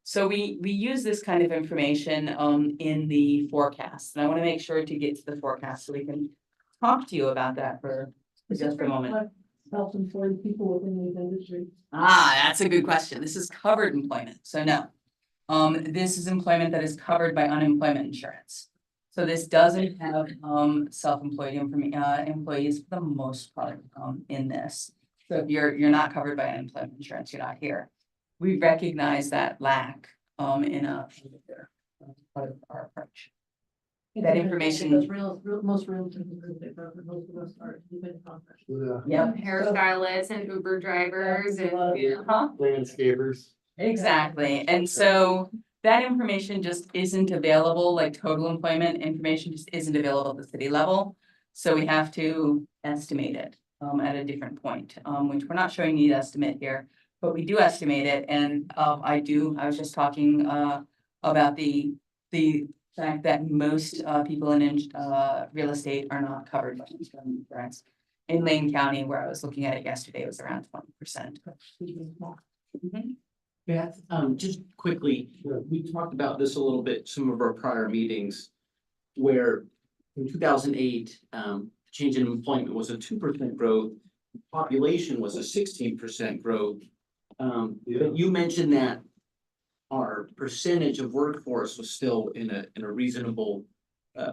So we use this kind of information in the forecast, and I want to make sure to get to the forecast so we can talk to you about that for just a moment. Self-employed people within these industries. That's a good question. This is covered employment, so no. This is employment that is covered by unemployment insurance. So this doesn't have self-employed employees for the most part in this. So if you're not covered by unemployment insurance, you're not here. We recognize that lack in a part of our approach. That information. Most realtors, most of us are independent contractors. Yeah. Yep. Hairstylists and Uber drivers and. Uh-huh. Landscapers. Exactly, and so that information just isn't available, like total employment information just isn't available at the city level. So we have to estimate it at a different point, which we're not showing the estimate here, but we do estimate it, and I was just talking about the fact that most people in real estate are not covered by insurance. In Lane County, where I was looking at it yesterday, it was around 20%. Beth, just quickly, we talked about this a little bit, some of our prior meetings. Where in 2008, change in employment was a 2% growth, population was a 16% growth. But you mentioned that our percentage of workforce was still in a reasonable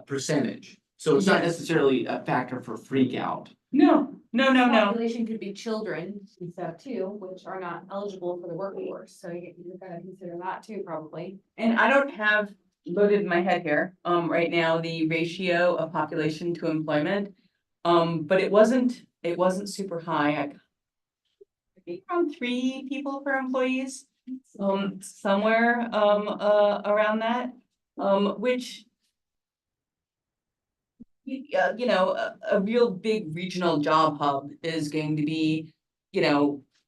percentage. So it's not necessarily a factor for freak out. No. Population could be children and stuff too, which are not eligible for the workforce, so you're gonna consider that too, probably. And I don't have loaded in my head here, right now, the ratio of population to employment. But it wasn't super high. maybe around 3 people per employees. Somewhere, around that, which. You know, a real big regional job hub is going to be,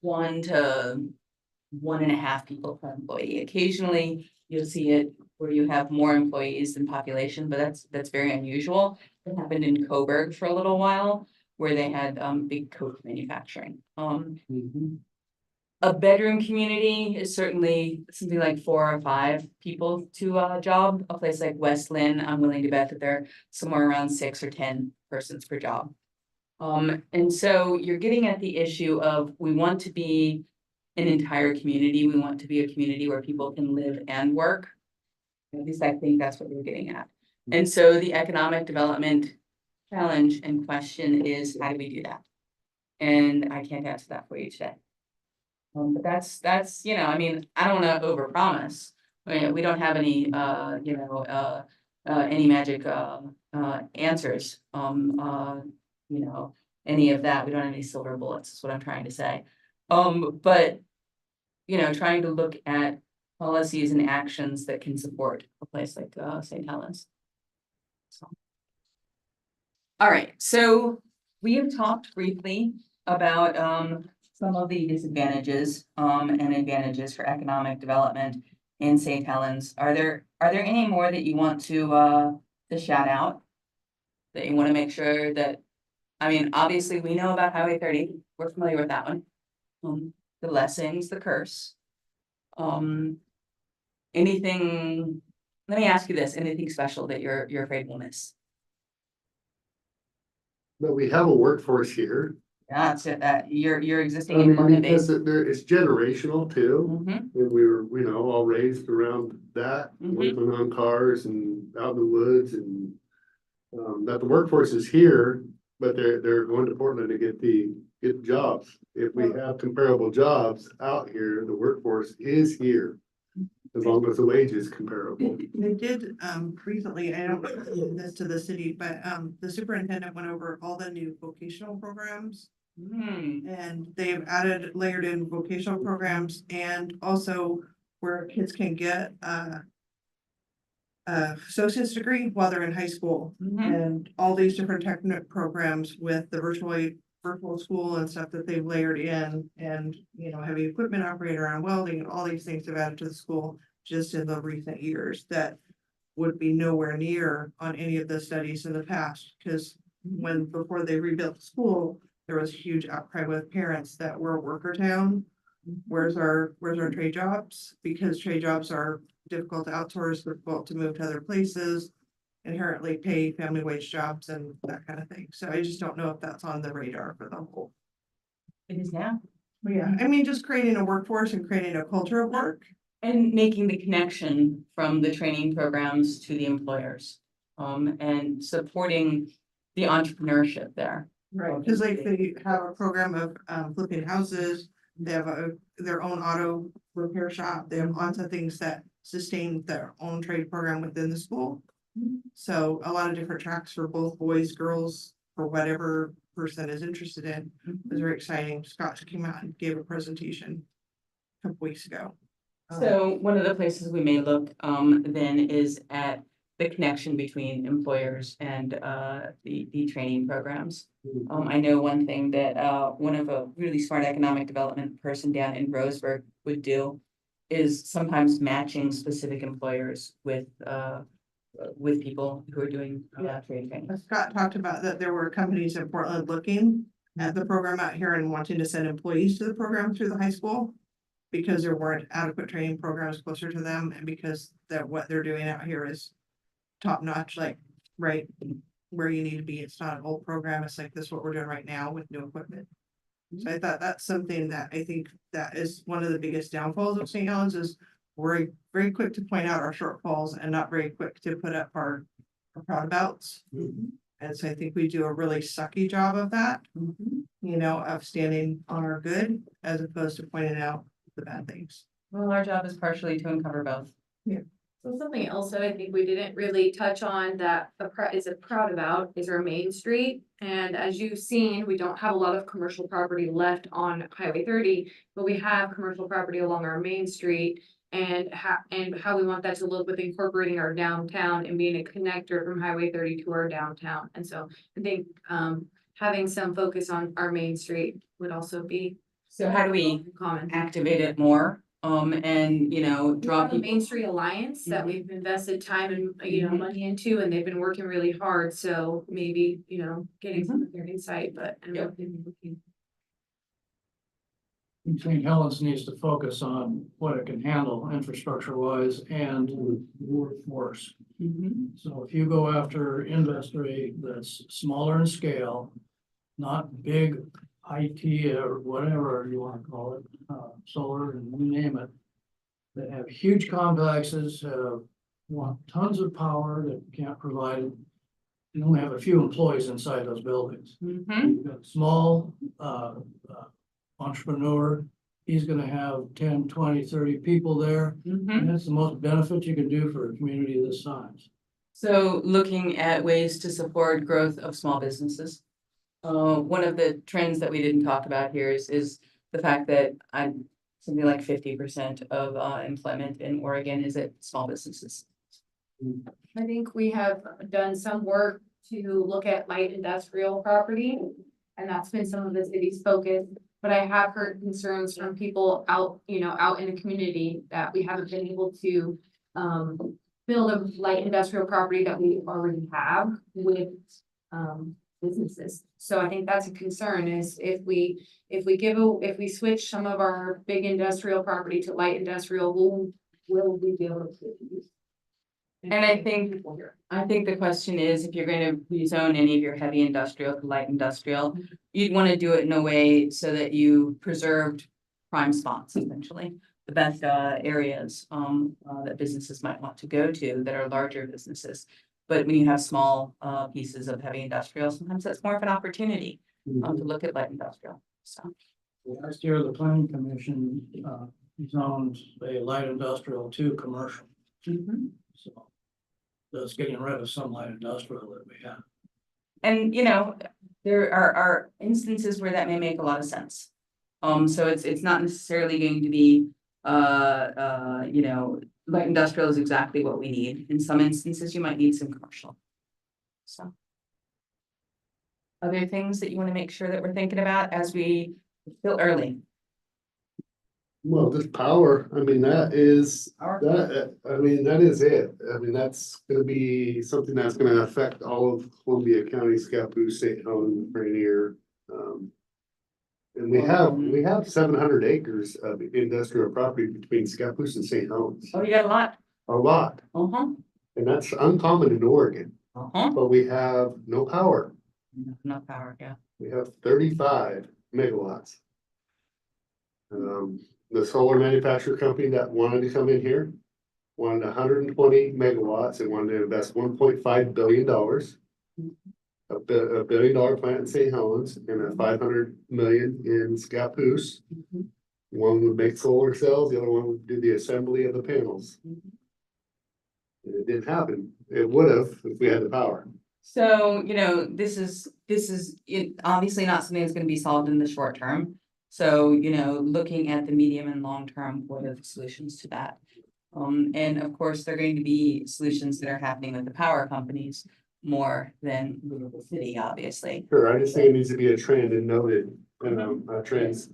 1 to 1.5 people per employee. Occasionally, you'll see it where you have more employees than population, but that's very unusual. It happened in Coburg for a little while, where they had big coach manufacturing. A bedroom community is certainly something like 4 or 5 people to a job. A place like West Lynn, I'm willing to bet that they're somewhere around 6 or 10 persons per job. And so you're getting at the issue of, we want to be an entire community. We want to be a community where people can live and work. At least I think that's what we're getting at. And so the economic development challenge and question is, how do we do that? And I can't answer that for you today. But that's, I mean, I don't wanna overpromise. We don't have any, any magic, answers, any of that. We don't have any silver bullets, is what I'm trying to say. But, trying to look at policies and actions that can support a place like, St. Helens. So. All right, so we have talked briefly about, some of the disadvantages and advantages for economic development in St. Helens. Are there any more that you want to shout out? That you want to make sure that, I mean, obviously, we know about Highway 30. We're familiar with that one. The blessings, the curse. Anything, let me ask you this, anything special that you're afraid we'll miss? But we have a workforce here. Yeah, that's it, that your existing I mean, employment because base. it's generational too. Mhm. And we were, all raised around that, working on cars and out in the woods and. That the workforce is here, but they're going to Portland to get jobs. If we have comparable jobs out here, the workforce is here. As long as the wage is comparable. They did, recently, I don't know this to the city, but, the superintendent went over all the new vocational programs. And they've layered in vocational programs and also where kids can get, associate's degree while they're in high school. And all these different technical programs with the virtual school and stuff that they've layered in and, heavy equipment operator on welding and all these things have added to the school just in the recent years that would be nowhere near on any of the studies in the past, because before they rebuilt the school, there was a huge outcry with parents that we're a worker town. Where's our trade jobs? Because trade jobs are difficult to outsource, difficult to move to other places, inherently pay family wage jobs and that kind of thing. So I just don't know if that's on the radar for the whole. It is now. But yeah, I mean, just creating a workforce and creating a culture of work. And making the connection from the training programs to the employers. And supporting the entrepreneurship there. Right, because like they have a program of flipping houses, they have their own auto repair shop, they have lots of things that sustain their own trade program within the school. So a lot of different tracks for both boys, girls, for whatever person is interested in. It was very exciting. Scott came out and gave a presentation a couple weeks ago. So one of the places we may look then is at the connection between employers and the training programs. I know one thing that one of a really smart economic development person down in Roseburg would do is sometimes matching specific employers with people who are doing training. Scott talked about that there were companies in Portland looking at the program out here and wanting to send employees to the program through the high school. Because there weren't adequate training programs closer to them and because what they're doing out here is top notch, like right where you need to be. It's not an old program. It's like this, what we're doing right now with new equipment. So I thought that's something that I think that is one of the biggest downfalls of St. Helens is we're very quick to point out our shortfalls and not very quick to put up our proud abouts. And so I think we do a really sucky job of that, of standing on our good as opposed to pointing out the bad things. Well, our job is partially to uncover both. Yeah. So something else that I think we didn't really touch on that is proud about is our Main Street. And as you've seen, we don't have a lot of commercial property left on Highway 30, but we have commercial property along our Main Street. And how we want that to look with incorporating our downtown and being a connector from Highway 30 to our downtown. And so I think having some focus on our Main Street would also be So how do we common. activate it more? And, you know, We draw have a people. Main Street Alliance that we've invested time and, money into, and they've been working really hard, so maybe, getting some of their insight, but. I don't know if they've been looking. St. Helens needs to focus on what it can handle infrastructure wise and workforce. So if you go after industry that's smaller in scale, not big IT or whatever you wanna call it, solar and you name it. That have huge complexes, want tons of power that can't provide it. You only have a few employees inside those buildings. You've got a small, entrepreneur, he's gonna have 10, 20, 30 people there. And that's the most benefit you can do for a community this size. So looking at ways to support growth of small businesses. One of the trends that we didn't talk about here is the fact that something like 50% of employment in Oregon is at small businesses. I think we have done some work to look at light industrial property, and that's been some of the city's focus. But I have heard concerns from people out in the community that we haven't been able to build a light industrial property that we already have with businesses. So I think that's a concern is if we switch some of our big industrial property to light industrial, will we be able to use? And I think the question is, if you're going to rezone any of your heavy industrial to light industrial, you'd want to do it in a way so that you preserved prime spots, essentially. The best areas that businesses might want to go to that are larger businesses. But when you have small pieces of heavy industrial, sometimes that's more of an opportunity to look at light industrial, so. Last year, the planning commission zoned a light industrial to commercial. So that's getting rid of some light industrial that we have. And, there are instances where that may make a lot of sense. So it's not necessarily going to be, light industrial is exactly what we need. In some instances, you might need some commercial. So. Other things that you want to make sure that we're thinking about as we feel early. Well, this power, that is it. That's gonna be something that's gonna affect all of Columbia County, Scappoose, St. Helens, Rainier. And we have 700 acres of industrial property between Scappoose and St. Helens, Oh, you got a lot. a lot, and that's uncommon in Oregon, but we have no power. No power, yeah. We have 35 megawatts. The solar manufacturer company that wanted to come in here wanted 120 megawatts and wanted to invest $1.5 billion. A $1 billion plant in St. Helens and a 500 million in Scappoose. One would make solar cells, the other one would do the assembly of the panels. And it didn't happen. It would have if we had the power. So, this is obviously not something that's gonna be solved in the short term. So, looking at the medium and long term, what are the solutions to that? And of course, there are going to be solutions that are happening with the power companies more than with the city, obviously. Sure, I just think it needs to be a trend and noted, trends.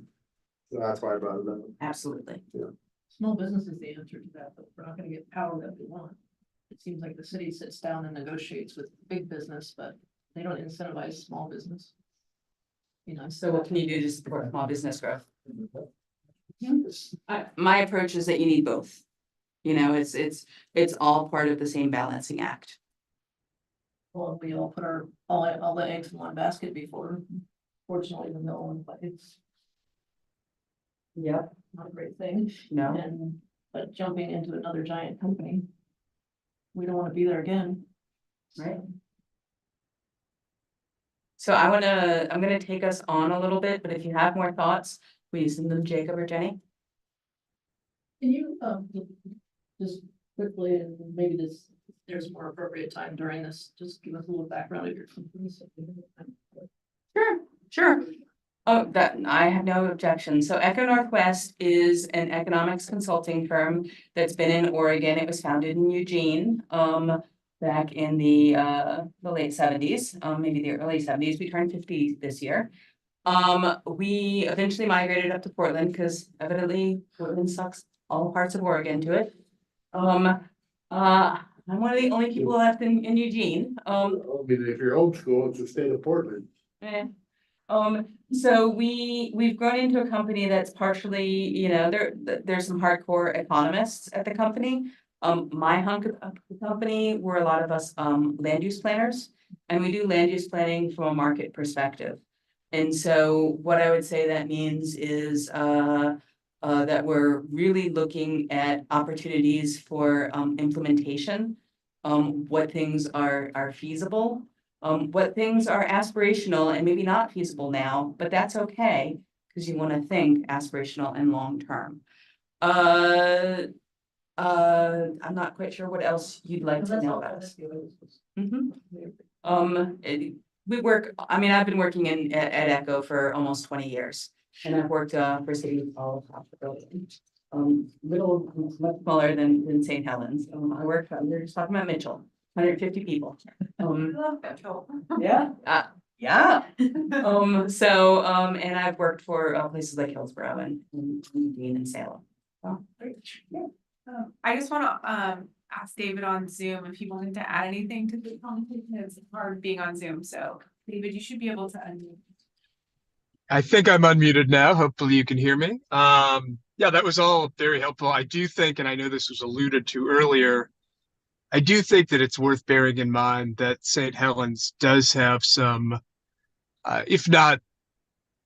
So that's why I brought it up. Absolutely. Small business is the answer to that, but we're not gonna get power that we want. It seems like the city sits down and negotiates with big business, but they don't incentivize small business. So what can you do to support small business growth? My approach is that you need both. It's all part of the same balancing act. Well, we all put all the eggs in one basket before, fortunately, the mill, but it's Yep. not a great thing. No. But jumping into another giant company, we don't wanna be there again. Right. So I'm gonna take us on a little bit, but if you have more thoughts, please send them Jacob or Jenny. Can you, just quickly and maybe there's a more appropriate time during this, just give us a little background of your company. Sure, sure. Oh, that, I have no objection. So Echo Northwest is an economics consulting firm that's been in Oregon. It was founded in Eugene, back in the late seventies, maybe the early seventies. We turned 50 this year. We eventually migrated up to Portland because evidently Portland sucks all parts of Oregon to it. I'm one of the only people left in Eugene. I mean, if you're old school, it's the state of Portland. So we've grown into a company that's partially, you know, there's some hardcore economists at the company. My hunk of the company, we're a lot of us land use planners, and we do land use planning from a market perspective. And so what I would say that means is that we're really looking at opportunities for implementation, what things are feasible. What things are aspirational and maybe not feasible now, but that's okay, because you want to think aspirational and long-term. I'm not quite sure what else you'd like to know about us. We work, I mean, I've been working at Echo for almost 20 years, and I've worked for cities all across the building. Much smaller than St. Helens. I work, we were just talking about Mitchell. 150 people. Yeah. Yeah. And I've worked for places like Hillsborough and Dean and Salem. I just want to ask David on Zoom if he wanted to add anything to the conversation. It's hard being on Zoom, so David, you should be able to unmute. I think I'm unmuted now. Hopefully you can hear me. Yeah, that was all very helpful. I do think, and I know this was alluded to earlier, I do think that it's worth bearing in mind that St. Helens does have some, if not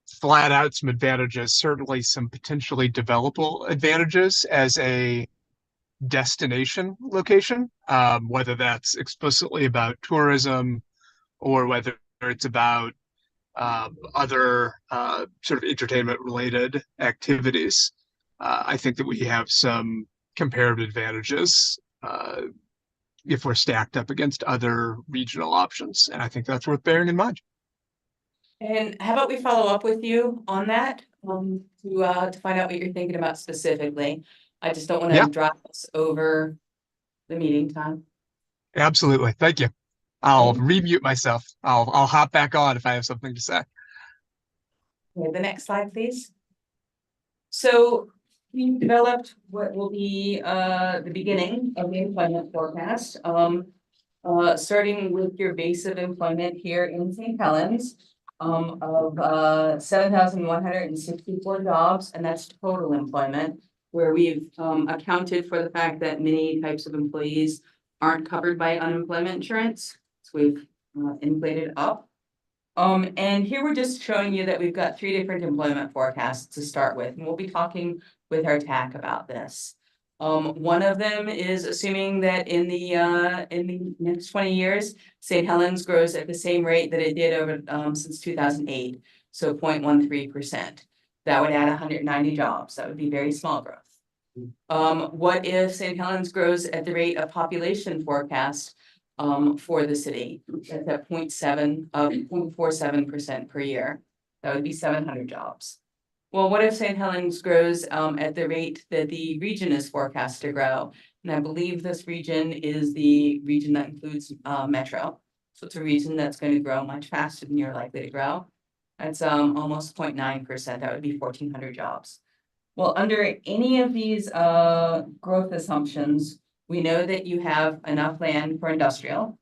flat out some advantages, certainly some potentially developable advantages as a destination location, whether that's explicitly about tourism or whether it's about other sort of entertainment related activities. I think that we have some comparative advantages if we're stacked up against other regional options. And I think that's worth bearing in mind. And how about we follow up with you on that to find out what you're thinking about specifically. I just don't want to drop us over the meeting time. Absolutely. Thank you. I'll remute myself. I'll hop back on if I have something to say. Okay, the next slide, please. So we developed what will be the beginning of the employment forecast. Starting with your base of employment here in St. Helens of 7,164 jobs, and that's total employment, where we've accounted for the fact that many types of employees aren't covered by unemployment insurance. So we've inflated up. And here we're just showing you that we've got 3 different employment forecasts to start with, and we'll be talking with our TAC about this. One of them is assuming that in the next 20 years, St. Helens grows at the same rate that it did over since 2008, so 0.13%. That would add 190 jobs. That would be very small growth. What if St. Helens grows at the rate of population forecast for the city? That's at 0.47% per year. That would be 700 jobs. Well, what if St. Helens grows at the rate that the region is forecast to grow? And I believe this region is the region that includes Metro. So it's a region that's going to grow much faster than you're likely to grow. That's almost 0.9%. That would be 1,400 jobs. Well, under any of these growth assumptions, we know that you have enough land for industrial.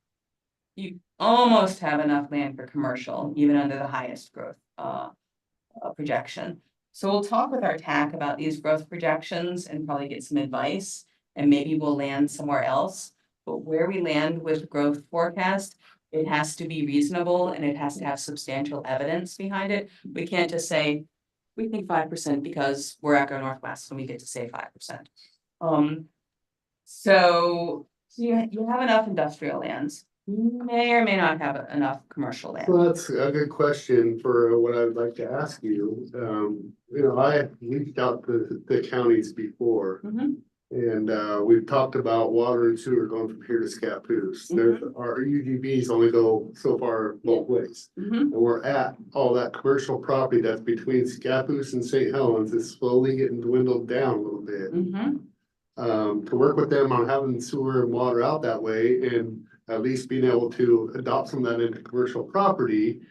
You almost have enough land for commercial, even under the highest growth projection. So we'll talk with our TAC about these growth projections and probably get some advice, and maybe we'll land somewhere else. But where we land with growth forecast, it has to be reasonable and it has to have substantial evidence behind it. We can't just say, we think 5% because we're Echo Northwest and we get to say 5%. So you have enough industrial lands. You may or may not have enough commercial land. Well, that's a good question for what I'd like to ask you. You know, I have reached out to the counties before, And we've talked about water and sewer going from here to Scappoose. There's, our UGBs only go so far both ways. Mhm. And we're at all that commercial property that's between Scappoose and St. Helens is slowly getting dwindled down a little bit. Mhm. To work with them on having sewer and water out that way and at least being able to adopt some of that into commercial property.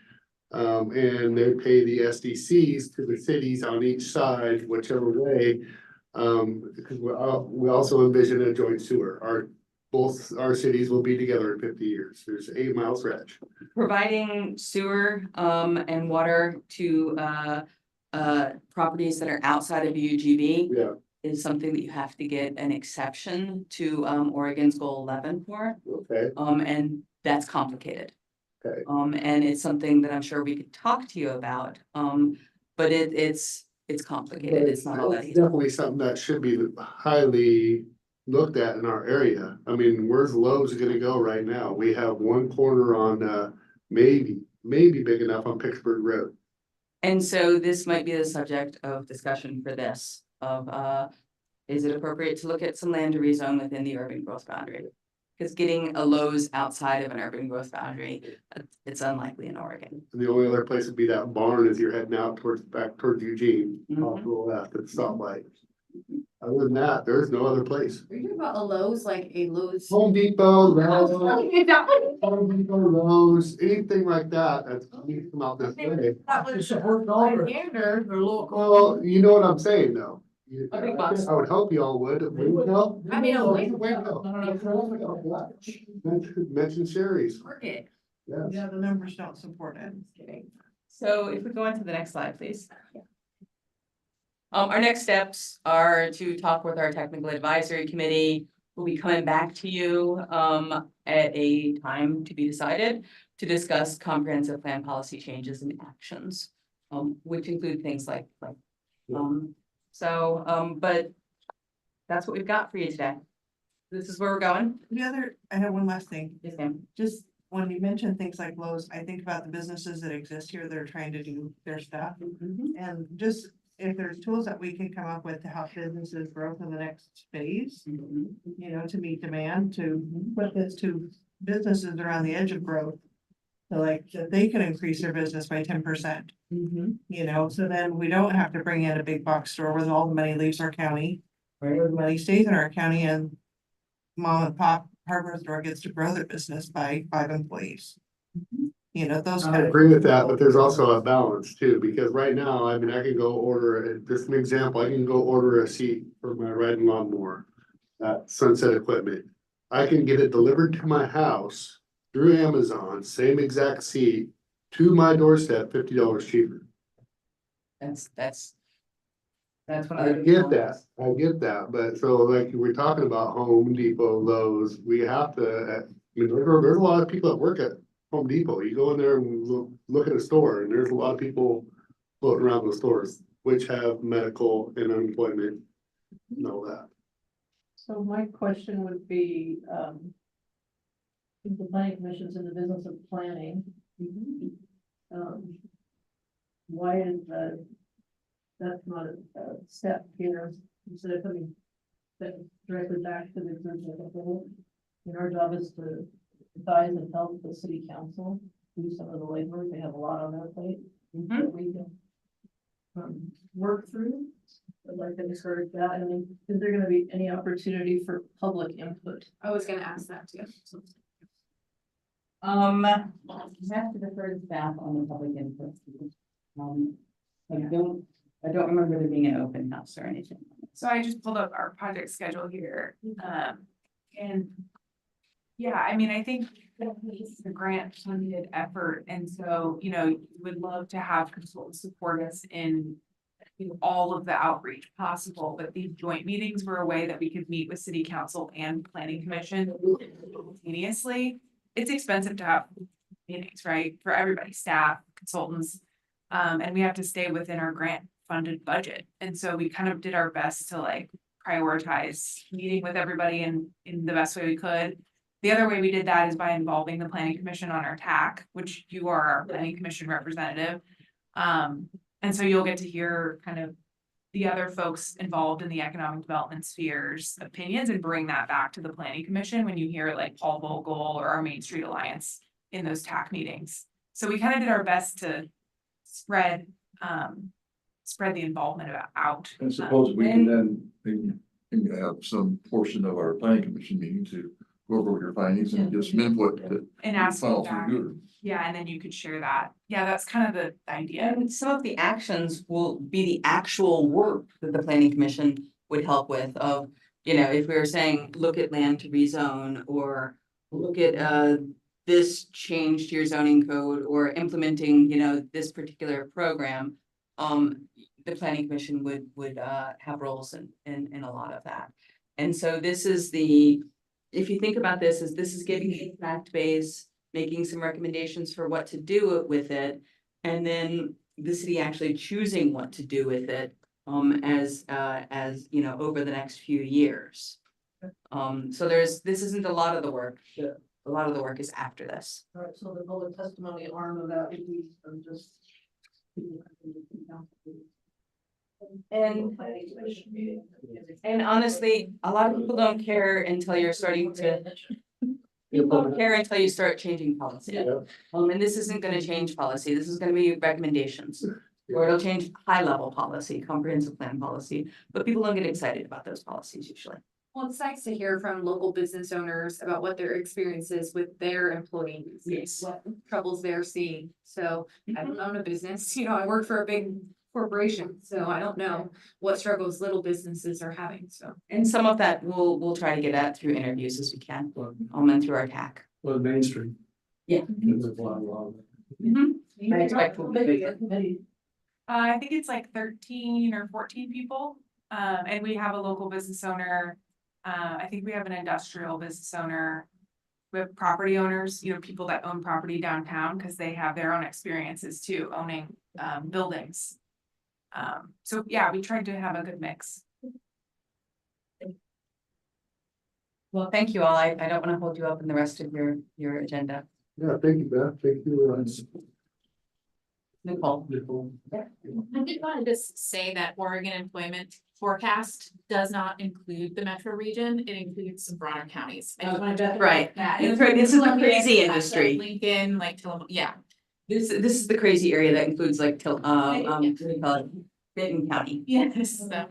And they pay the SDCs to the cities on each side, whichever way. Because we also envision a joint sewer. Both our cities will be together in 50 years. There's 8 mile stretch. Providing sewer and water to properties that are outside of UGB Yeah, is something that you have to get an exception to Oregon's goal 11 for. okay, And that's complicated. okay. And it's something that I'm sure we could talk to you about. But it's complicated. It's not all that easy. Definitely something that should be highly looked at in our area. I mean, where's Lowe's gonna go right now? We have one corner on, maybe big enough on Pittsburgh Road. And so this might be the subject of discussion for this is it appropriate to look at some land to rezone within the urban growth boundary? Because getting a Lowe's outside of an urban growth boundary, it's unlikely in Oregon. And the only other place would be that barn as you're heading out back towards Eugene, off Mhm. to the left at the stoplight. Other than that, there's no other place. Are you talking about a Lowe's, like a Lowe's? Home Depot, Lowe's, That Home Depot, Lowe's, anything like that, that's needs to come out this way. To was support dollars, standard. they're local. Well, you know what I'm saying, though. A big box. I would hope you all would. We would help. I mean, a Wait, Waco. no. Mention Sherry's. Market. Yes. Yeah, the numbers don't support it. Just kidding. So if we go on to the next slide, please. Our next steps are to talk with our technical advisory committee. We'll be coming back to you at a time to be decided to discuss comprehensive plan policy changes and actions. Which include things like. But that's what we've got for you today. This is where we're going. I have one last thing. Yes, ma'am. Just when you mention things like Lowe's, I think about the businesses that exist here that are trying to do their stuff. And just if there's tools that we can come up with to help businesses grow for the next phase, you know, to meet demand, to put this to businesses around the edge of growth. So like that they can increase their business by 10%, you know, so then we don't have to bring in a big box store where all the money leaves our county. Where the money stays in our county and mom and pop hardware store gets to grow their business by 5 employees. You know, those I kind of. agree with that, but there's also a balance too, because right now, I mean, I can go order, just an example, I can go order a seat for my riding lawnmower. At Sunset Equipment. I can get it delivered to my house through Amazon, same exact seat, to my doorstep, $50 cheaper. That's what I get that, but so like we're talking about Home Depot, Lowe's, we have to, I mean, there's a lot of people that work at Home Depot. You go in there and look at a store and there's a lot of people floating around those stores, which have medical and unemployment and all that. So my question would be, if the planning commission's in the business of planning. Why is that's not a step here, instead of coming directly back to the group as a whole? And our job is to advise and help the city council do some of the labor. They have a lot on their plate that we can work through. I'd like to encourage that. I mean, is there gonna be any opportunity for public input? I was gonna ask that too. You have to defer to staff on the public input. I don't remember there being an open house or anything. So I just pulled up our project schedule here, and. Yeah, I mean, I think this is a grant funded effort, and so, you know, would love to have consultants support us in. You know, all of the outreach possible, but these joint meetings were a way that we could meet with city council and planning commission simultaneously. It's expensive to have meetings, right, for everybody, staff, consultants. And we have to stay within our grant funded budget. And so we kind of did our best to like prioritize meeting with everybody in the best way we could. The other way we did that is by involving the planning commission on our TAC, which you are our planning commission representative. And so you'll get to hear kind of the other folks involved in the economic development sphere's opinions and bring that back to the planning commission when you hear like Paul Vogel or our Main Street Alliance in those TAC meetings. So we kind of did our best to spread the involvement out. And suppose we can then, maybe have some portion of our planning commission meeting to go over your findings and give some input to And ask follow feedback. through. Yeah, and then you could share that. Yeah, that's kind of the idea. And some of the actions will be the actual work that the planning commission would help with of, you know, if we were saying, look at land to rezone or look at this change to your zoning code or implementing, you know, this particular program. The planning commission would have roles in a lot of that. And so this is if you think about this is giving the fact base, making some recommendations for what to do with it, and then the city actually choosing what to do with it as you know, over the next few years. So this isn't a lot of the work. A lot of the work is after this. All right, so the public testimony arm of that would be just. And honestly, a lot of people don't care until you're starting to. People don't care until you start changing policy. And this isn't gonna change policy. This is gonna be recommendations. Or it'll change high level policy, comprehensive plan policy, but people don't get excited about those policies usually. Well, it's nice to hear from local business owners about what their experiences with their employees. Yes. What troubles they're seeing. So I don't own a business, you know, I work for a big corporation, so I don't know what struggles little businesses are having, so. And some of that we'll try to get at through interviews as we can, and through our TAC. Well, Main Street. Yeah. There's a lot of. I expect we'll be big. I think it's like 13 or 14 people. And we have a local business owner. I think we have an industrial business owner. We have property owners, you know, people that own property downtown because they have their own experiences too, owning buildings. So yeah, we tried to have a good mix. Well, thank you all. I don't want to hold you up in the rest of your agenda. Yeah, thank you, Beth. Thank you. Nicole. I did want to just say that Oregon employment forecast does not include the metro region. It includes some broader counties. I just wanted to- Right. That. That's right. This is a Looking at crazy stuff like industry. Lincoln, like Tillamook, yeah. This is the crazy area that includes like Yeah. what do you call it? Benton County, Yes, so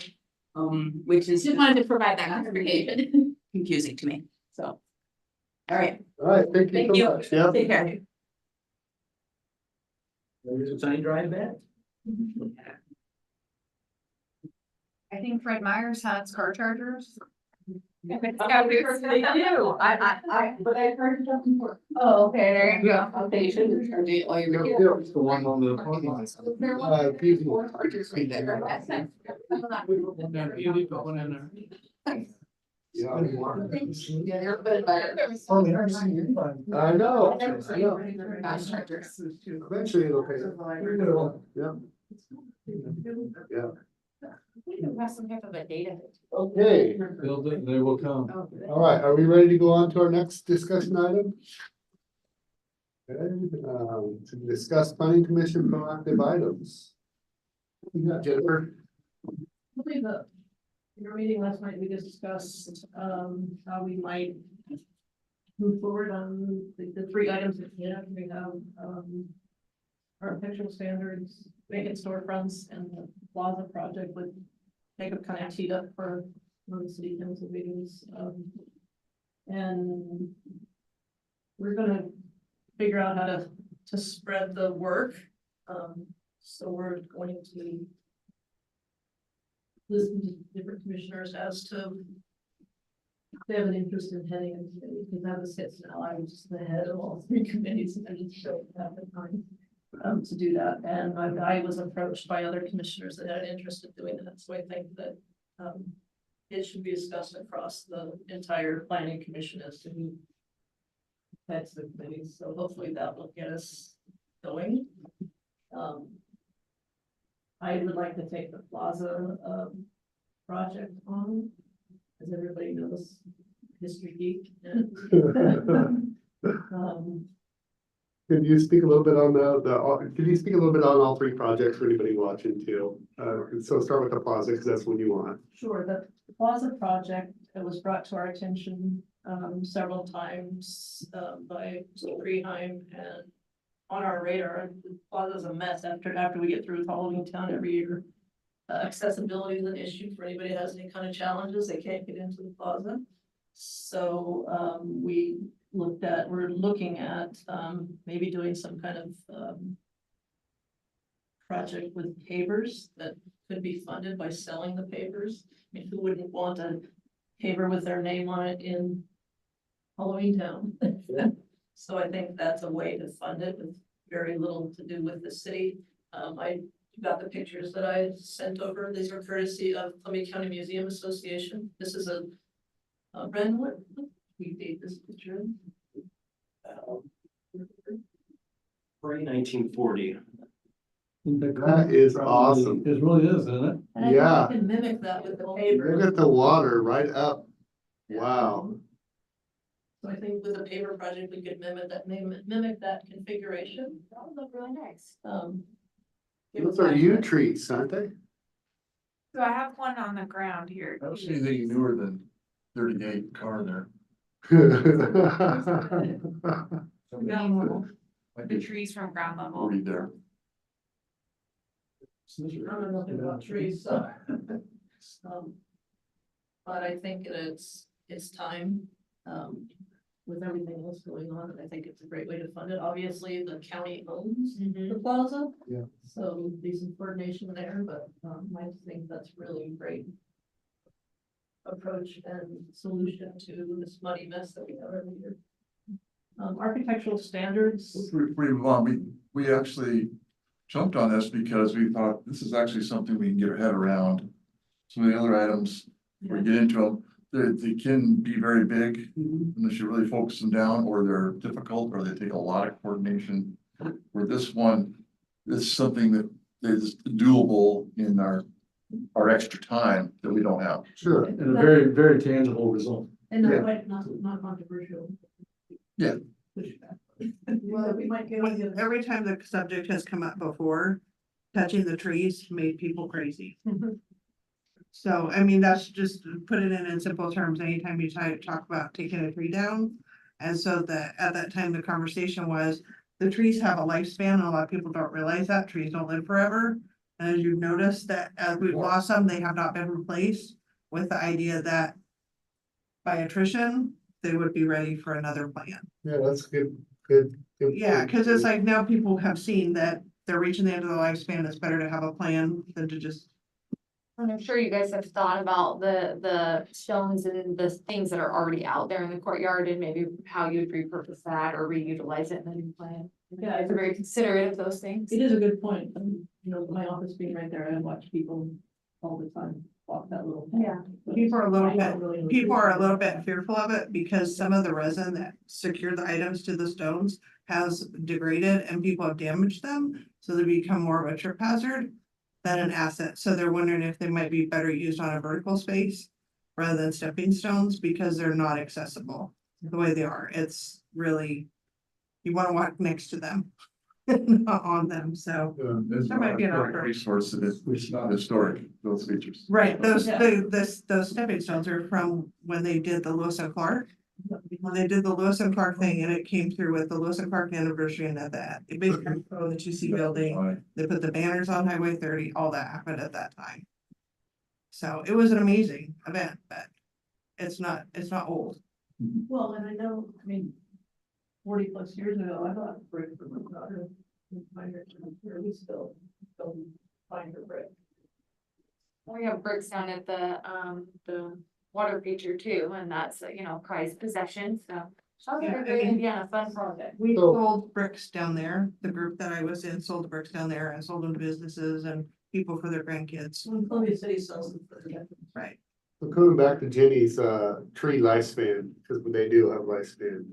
which is just wanted to provide that clarification. confusing to me. So. All right. All right, thank you Thank so you. much. Yeah. Take care. There's a sunny drive back. I think Fred Meyers has car chargers. Yeah, we heard they do. But I've heard it before. Oh, okay, there you go. Okay, you shouldn't charge it all your. Yeah. It's the one on the. People. And then beauty going in there. Yeah. Yeah, they're good, but. I know. Fast chargers. Eventually it'll pay. Yeah. Yeah. Have some type of a data. Okay, They will come. all right, are we ready to go on to our next discussion item? Okay, to discuss planning commission proactive items. Jennifer? I believe that in our meeting last night, we discussed, how we might move forward on the three items that we have, architectural standards, vacant storefronts, and the plaza project would make it kind of teed up for one of the city council meetings. And we're gonna figure out how to spread the work. So we're going to listen to different commissioners as to if they have an interest in heading a committee, because that was hits now, I was just the head of all three committees and I just showed up at time to do that. And I was approached by other commissioners that had interest in doing that, so I think that it should be discussed across the entire planning commission as to who heads the committees, so hopefully that will get us going. I would like to take the plaza project on, as everybody knows, history geek. And, Could you speak a little bit on could you speak a little bit on all three projects for anybody watching too? So start with the plaza, because that's what you want. Sure, the Plaza project, it was brought to our attention several times by Freeheim and on our radar. The plaza's a mess after we get through Halloween Town every year. Accessibility is an issue for anybody that has any kind of challenges, they can't get into the plaza. So we're looking at maybe doing some kind of project with pavers that could be funded by selling the pavers. I mean, who wouldn't want a paver with their name on it in Halloween Town? So I think that's a way to fund it with very little to do with the city. I got the pictures that I sent over. These are courtesy of Columbia County Museum Association. This is a Ren, what we date this picture? Pre 1940. That is awesome. It really is, isn't it? And I think Yeah. we can mimic that with the Look paver. at the water right up. Wow. So I think with a paver project, we could mimic that configuration. That would look really nice. Those are yew trees, aren't they? So I have one on the ground here. I don't see anything newer than 38 car there. The trees from ground level. 40 there. I don't know nothing about trees, so. But I think it's time, with everything else going on, I think it's a great way to fund it. Obviously, the county owns the plaza. Yeah. So be some coordination there, but, I think that's really a great approach and solution to this muddy mess that we have every year. Architectural standards. Before you move on, we actually jumped on this because we thought this is actually something we can get our head around. Some of the other items, we get into them, they can be very big unless you really focus them down, or they're difficult, or they take a lot of coordination. Where this one is something that is doable in our extra time that we don't have. Sure. And a very, very tangible result. And Yeah. not controversial. Yeah. Well, we might get. Every time the subject has come up before, touching the trees made people crazy. So, I mean, that's just put it in simple terms, anytime you talk about taking a tree down. And so at that time, the conversation was, the trees have a lifespan, and a lot of people don't realize that trees don't live forever. And as you've noticed that as we've lost some, they have not been replaced with the idea that by attrition, they would be ready for another plan. Yeah, that's good. Yeah, cause it's like now people have seen that they're reaching the end of the lifespan, it's better to have a plan than to just. And I'm sure you guys have thought about the stones and the things that are already out there in the courtyard and maybe how you'd repurpose that or reutilize it in the new plan. Yeah, It's very considerate of those things. It is a good point. My office being right there, I watch people all the time walk that little. path. Yeah. People are a little I don't really People are a appreciate little bit fearful of it because some of the resin that secured the items to the stones has degraded and people have damaged them. So they become more of a trip hazard than an asset. So they're wondering if they might be better used on a vertical space rather than stepping stones because they're not accessible the way they are. It's really, you want to walk next to them, not on them. So, There's That might be an not a offer. resource that it's not historic, those features. right, those, Yeah. those stepping stones are from when they did the Lewis and Clark. When they did the Lewis and Clark thing and it came through with the Lewis and Clark anniversary and that, it big the 2C building, Right. they put the banners on Highway 30, all that happened at that time. So it was an amazing event, but it's not old. Well, and I know, 40+ years ago, I bought a brick for my daughter. We still find her brick. We have bricks down at the water feature too, and that's, prized possession, so. Sounds like Yeah, a I great mean- idea and a fun project. We So- sold bricks down there, the group that I was in sold the bricks down there and sold them to businesses and people for their grandkids, When Columbia City sells them for the. right? So coming back to Jenny's tree lifespan, because they do have lifespan.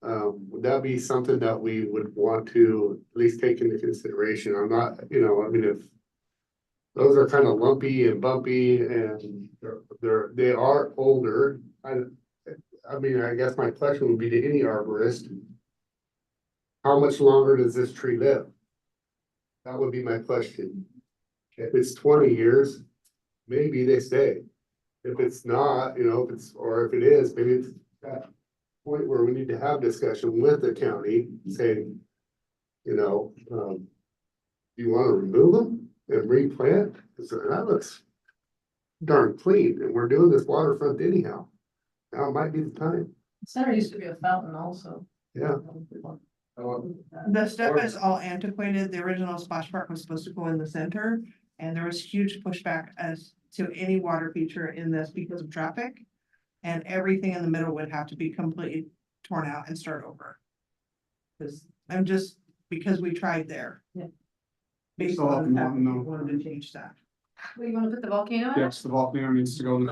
Would that be something that we would want to at least take into consideration? I'm not, if. Those are kind of lumpy and bumpy and they are older. I guess my question would be to any arborist. how much longer does this tree live? That would be my question. If it's 20 years, maybe they stay. If it's not, or if it is, maybe it's that point where we need to have discussion with the county saying, do you want to remove them and replant? Because that looks darn clean, and we're doing this waterfront anyhow. Now might be the time. Center used to be a fountain also. Yeah. The stuff is all antiquated. The original splash park was supposed to go in the center, and there was huge pushback as to any water feature in this because of traffic. And everything in the middle would have to be completely torn out and start over. Because we tried there. Yeah. Based Still up on in the fact that Mountain, we though. wanted to change that. Well, you wanna put the volcano in? Yes, the volcano needs to go in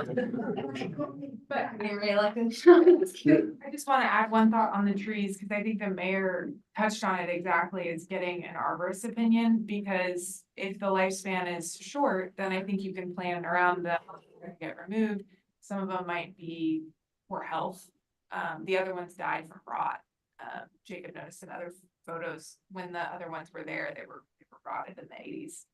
But you're reelected. I just wanna add one thought on the trees, cause I think the mayor touched on it exactly, is getting an arborist opinion, because if the lifespan is short, then I think you can plan around the get removed. Some of them might be poor health. The other ones died from rot. Jacob noticed in other photos, when the other ones were there, they were rotted in the 80s.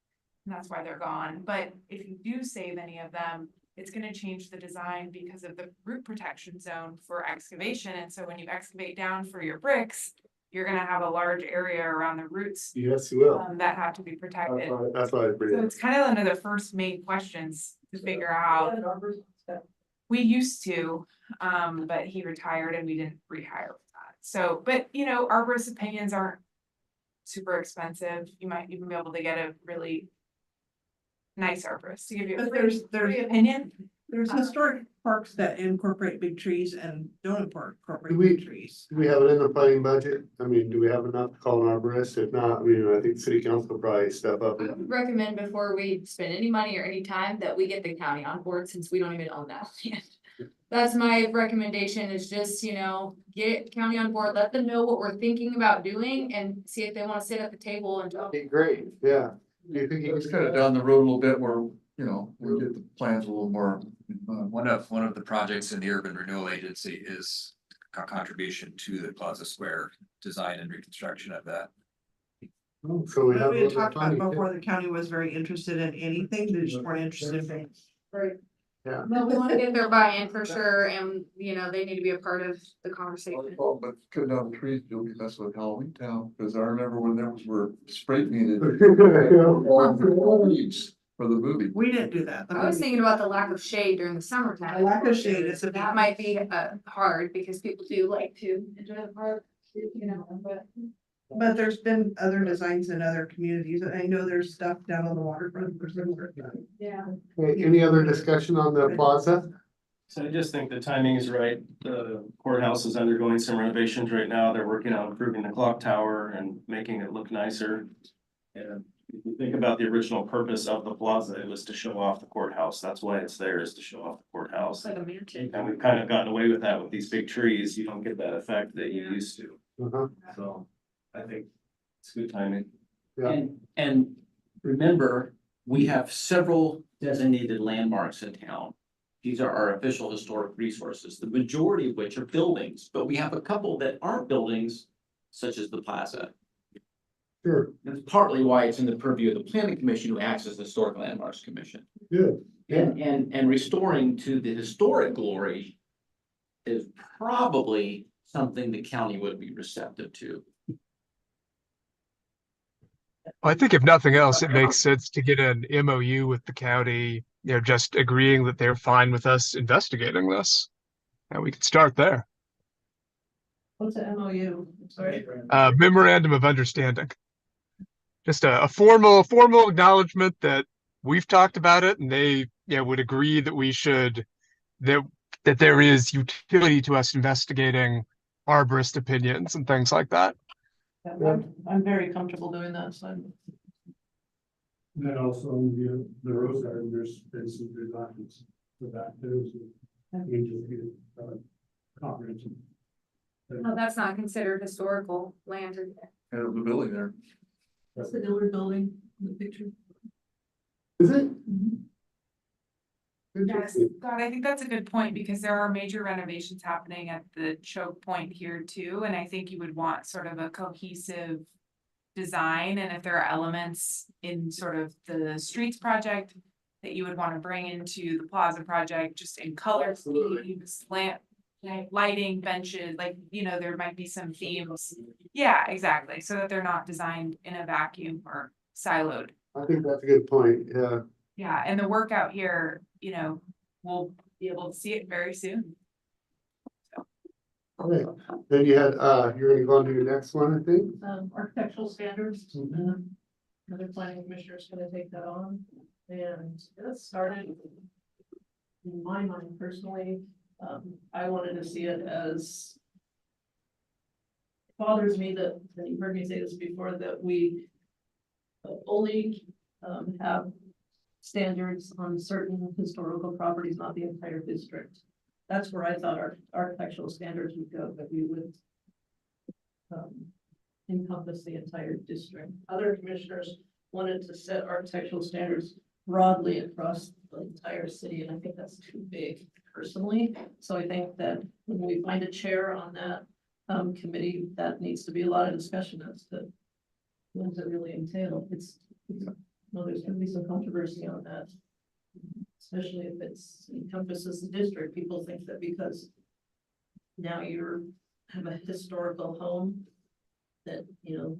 And that's why they're gone. But if you do save any of them, it's gonna change the design because of the root protection zone for excavation. And so when you excavate down for your bricks, you're gonna have a large area around the roots Yes, you will. that have to be protected. That's why I bring So it. it's kind of one of the first main questions to figure out. We used to, but he retired and we didn't rehire with that. So, but arborist opinions aren't super expensive. You might even be able to get a really nice arborist to give you a But free opinion. There's historic parks that incorporate big trees and don't incorporate Do we- big trees. Do we have it in the planning budget? I mean, do we have enough to call an arborist? If not, I think city council will probably step up. I would recommend before we spend any money or any time that we get the county on board, since we don't even own that land. That's my recommendation, is just, get county on board, let them know what we're thinking about doing, and see if they wanna sit at the table and talk. Be great, yeah. Do you think you It's kind of down the road a little bit where, we get the plans a little more. One of the projects in the Urban Renewal Agency is a contribution to the Plaza Square design and reconstruction of that. So we have. We had talked about before, the county was very interested in anything, they just weren't interested in things. Right. Yeah. But we wanna get their buy-in for sure, and, they need to be a part of the conversation. Well, but cutting down trees, you'll be messing with Halloween Town, because I remember when those were spray painted. For the movie. We didn't do that. I was thinking about the lack of shade during the summertime. The lack of shade is a big- That might be hard, because people do like to enjoy the park, but. But there's been other designs in other communities, and I know there's stuff down on the waterfront. Yeah. Any other discussion on the plaza? So I just think the timing is right. The courthouse is undergoing some renovations right now. They're working on improving the clock tower and making it look nicer. And if you think about the original purpose of the plaza, it was to show off the courthouse. That's why it's there, is to show off the courthouse. Like a mansion. And we've kind of gotten away with that with these big trees. You don't get that effect that you used to. Uh-huh. So I think it's good timing. Yeah. And remember, we have several designated landmarks in town. These are our official historic resources, the majority of which are buildings, but we have a couple that aren't buildings, such as the plaza. Sure, That's partly why it's in the purview of the planning commission, who acts as the historic landmarks commission. good. And restoring to the historic glory is probably something the county would be receptive to. I think if nothing else, it makes sense to get an MOU with the county, just agreeing that they're fine with us investigating this. And we could start there. What's an MOU? Sorry. Memorandum of Understanding. Just a formal acknowledgement that we've talked about it and they would agree that we should, that there is utility to us investigating arborist opinions and things like that. I'm very comfortable doing that, so. And then also the rose garden, there's been some good documents for that too. We just get comprehensive. No, that's not considered historical land. And the building there. That's the Dillard building, the picture. Is it? Yes, Interesting. God, I think that's a good point because there are major renovations happening at the choke point here too, and I think you would want sort of a cohesive design, and if there are elements in sort of the streets project that you would want to bring into the plaza project, just in color schemes, lighting, benches, like, you know, there might be some themes. Yeah, exactly, so that they're not designed in a vacuum or siloed. I think that's a good point, yeah. Yeah, and the work out here, you know, we'll be able to see it very soon. Okay, then you had, you're gonna go on to your next one, I think? Architectural standards. Mhm. Another planning commissioner is gonna take that on, and it started. In my mind personally, I wanted to see it as. Bothers me that, and you've heard me say this before, that we. Only, have standards on certain historical properties, not the entire district. That's where I thought our architectural standards would go, but we would. Encompass the entire district. Other commissioners wanted to set architectural standards broadly across the entire city, and I think that's too big personally. So I think that when we find a chair on that committee, that needs to be a lot of discussion as to what does it really entail. No, there's gonna be some controversy on that. Especially if encompasses the district, people think that because now have a historical home, that, you know,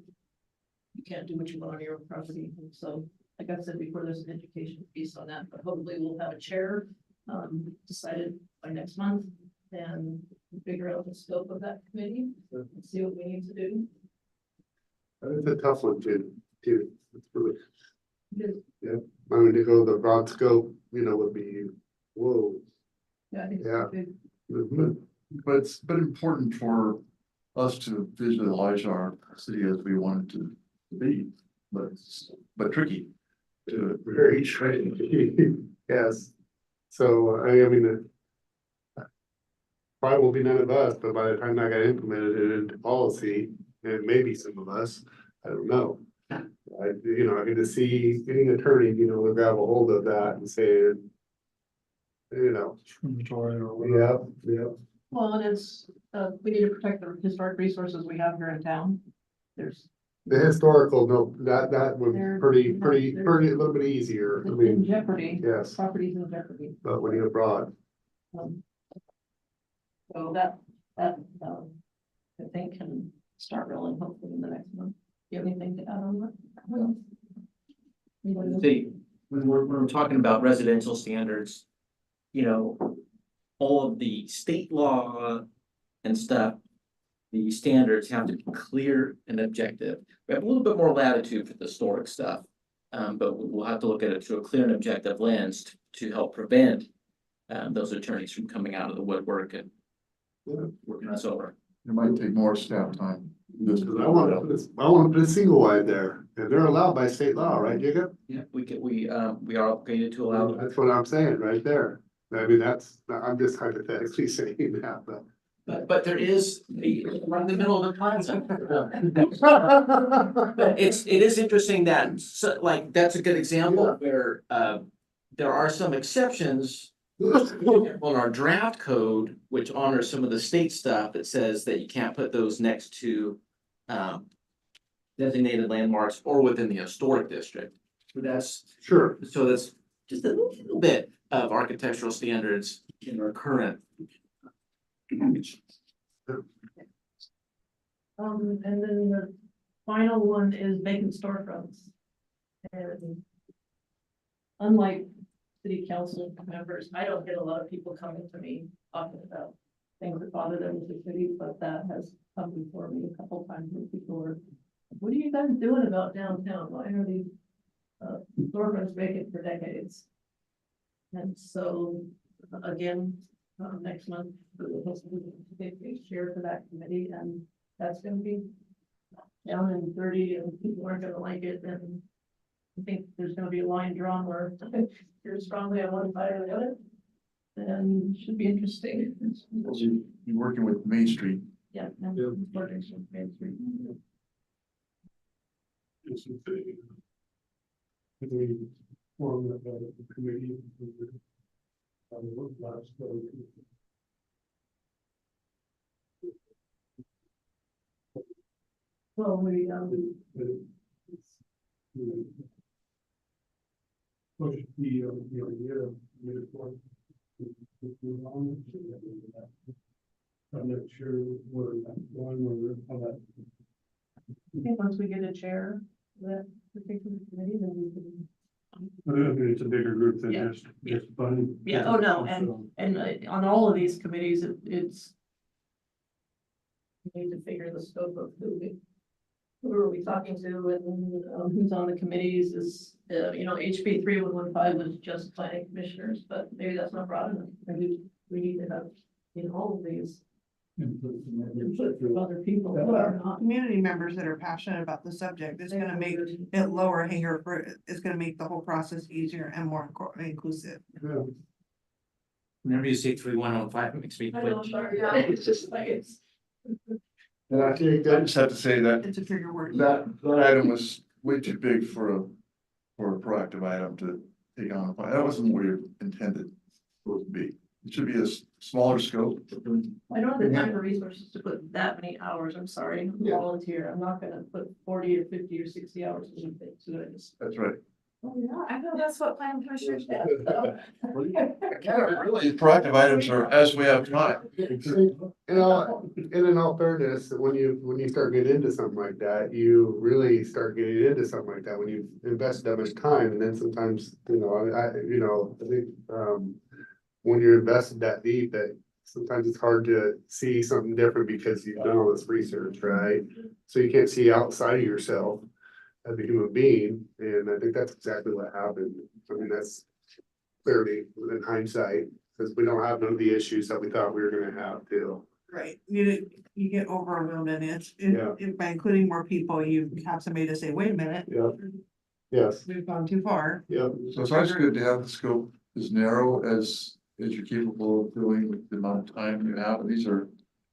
you can't do what you want on your own property. And so, like I said before, there's an education piece on that, but hopefully we'll have a chair decided by next month and figure out the scope of that committee and see what we need to do. It's a tough one, too. It's really, yeah, I mean, to go the broad scope, you know, would be, whoa. Yeah, I think Yeah. it's big. But it's been important for us to visualize our city as we want it to be, but tricky. Very tricky. Yes. So, I mean, probably will be none of us, but by the time that got implemented into policy, and maybe some of us, I don't know. I can just see any attorney, to grab a hold of that and say, yeah, yeah. Well, and it's, we need to protect the historic resources we have here in town. There's. The historical, no, that was They're- pretty, they're- a little bit easier. I In mean, jeopardy. yes, Properties in jeopardy. but when you're abroad, Um, So that, I think can start rolling hopefully in the next month. Do you have anything to add on that? Anybody else? See, when we're talking about residential standards, all of the state law and stuff, the standards have to be clear and objective. We have a little bit more latitude for the historic stuff. But we'll have to look at it through a clear and objective lens to help prevent those attorneys from coming out of the woodwork and working us over. It might take more staff time. because I want to put a single wide there, and they're allowed by state law, right, Jacob? Yeah, we are obligated to allow. That's what I'm saying right there. I mean, I'm just hypothetically saying that, but. But there is right in the middle of the plaza. But it is interesting that, that's a good example where, there are some exceptions. On our draft code, which honors some of the state stuff that says that you can't put those next to, designated landmarks or within the historic district. So that's just a little bit of architectural standards in our current. And then the final one is vacant storefronts. And unlike city council members, I don't get a lot of people coming to me talking about things that bother them with the city, but that has come before me a couple times when people are, what are you guys doing about downtown? Why are these storefronts vacant for decades? And so, again, next month, we'll hopefully take a chair for that committee, and that's gonna be down in 30, and people aren't gonna like it, and I think there's gonna be a line drawn where you're strongly on one side or the other. And it should be interesting. You're working with Main Street. Yeah. Working with Main Street. Well, we, Push the idea, I'm not sure where that's going or how that. I think once we get a chair, that particular committee, then we can. But it's a bigger group than Yeah. just fun. Yeah, oh, no, and on all of these committees, it's. We need to figure the scope of who are we talking to and who's on the committees is, HB 3115 was just planning commissioners, but maybe that's not broad enough. Maybe we need to have in all of these input from other people who are not. Community members that are passionate about the subject is gonna make it lower hanger for, it's gonna make the whole process easier and more inclusive. Whenever you say 3115, it makes me I know, twitch. sorry, yeah, it's just like it's. And I think I just have to say that It's a trigger word. that item was way too big for a proactive item to take on. That wasn't what it intended supposed to be. It should be a smaller scope. I don't have the time or resources to put that many hours, I'm sorry, I'm a Yeah. volunteer, I'm not gonna put 40 or 50 or 60 hours in anything, so I just. That's right. Oh, yeah, I know that's what planning commissioners do. Really, proactive items are as we have time. In all fairness, when you start getting into something like that, you really start getting into something like that when you invest that much time, and then sometimes, I think, when you're invested that deep, that sometimes it's hard to see something different because you've done all this research, right? So you can't see outside of yourself as a human being, and I think that's exactly what happened. I mean, that's clearly in hindsight, because we don't have none of the issues that we thought we were gonna have too. Right, you get overwhelmed and Yeah. by including more people, you have somebody to say, wait a minute, Yeah. Yes, we've gone too far. yeah, So it's always good to have the scope as narrow as you're capable of doing with the amount of time you have. These are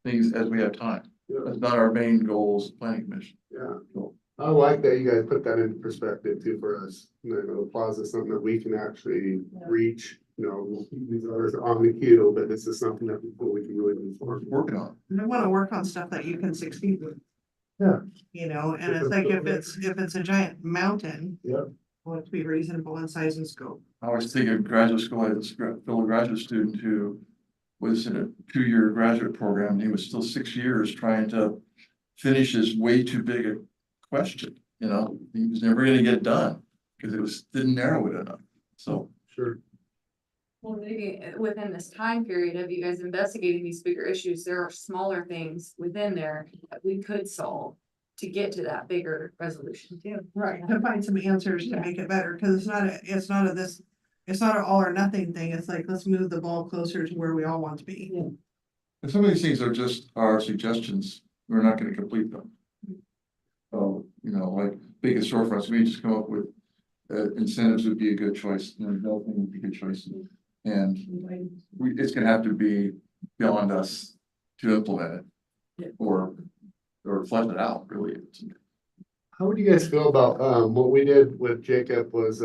things as we have time. yeah, That's not our main goal as planning commission. yeah. So, I like that you guys put that into perspective too for us. The plaza is something that we can actually reach, these others are on the queue, but this is something that we can really move we're forward. working on. And I wanna work on stuff that you can succeed with. Yeah. And it's like if it's a giant mountain. Yep. Want it to be reasonable in size and scope. I always think of graduate school, I had a fellow graduate student who was in a 2-year graduate program, and he was still 6 years trying to finish his way too big a question, he was never gonna get it done, because didn't narrow it enough, so. Sure. Well, maybe within this time period of you guys investigating these bigger issues, there are smaller things within there that we could solve to get to that bigger resolution too. Right. To find some answers to make it better, cause it's not an all or nothing thing, it's like, let's move the ball closer to where we all want to be. And some of these things are just our suggestions, we're not gonna complete them. So, like big storefronts, we just come up with, incentives would be a good choice, developing would be a good choice. And it's gonna have to be beyond us to implement it. Or flesh it out, really. How would you guys feel about, what we did with Jacob was,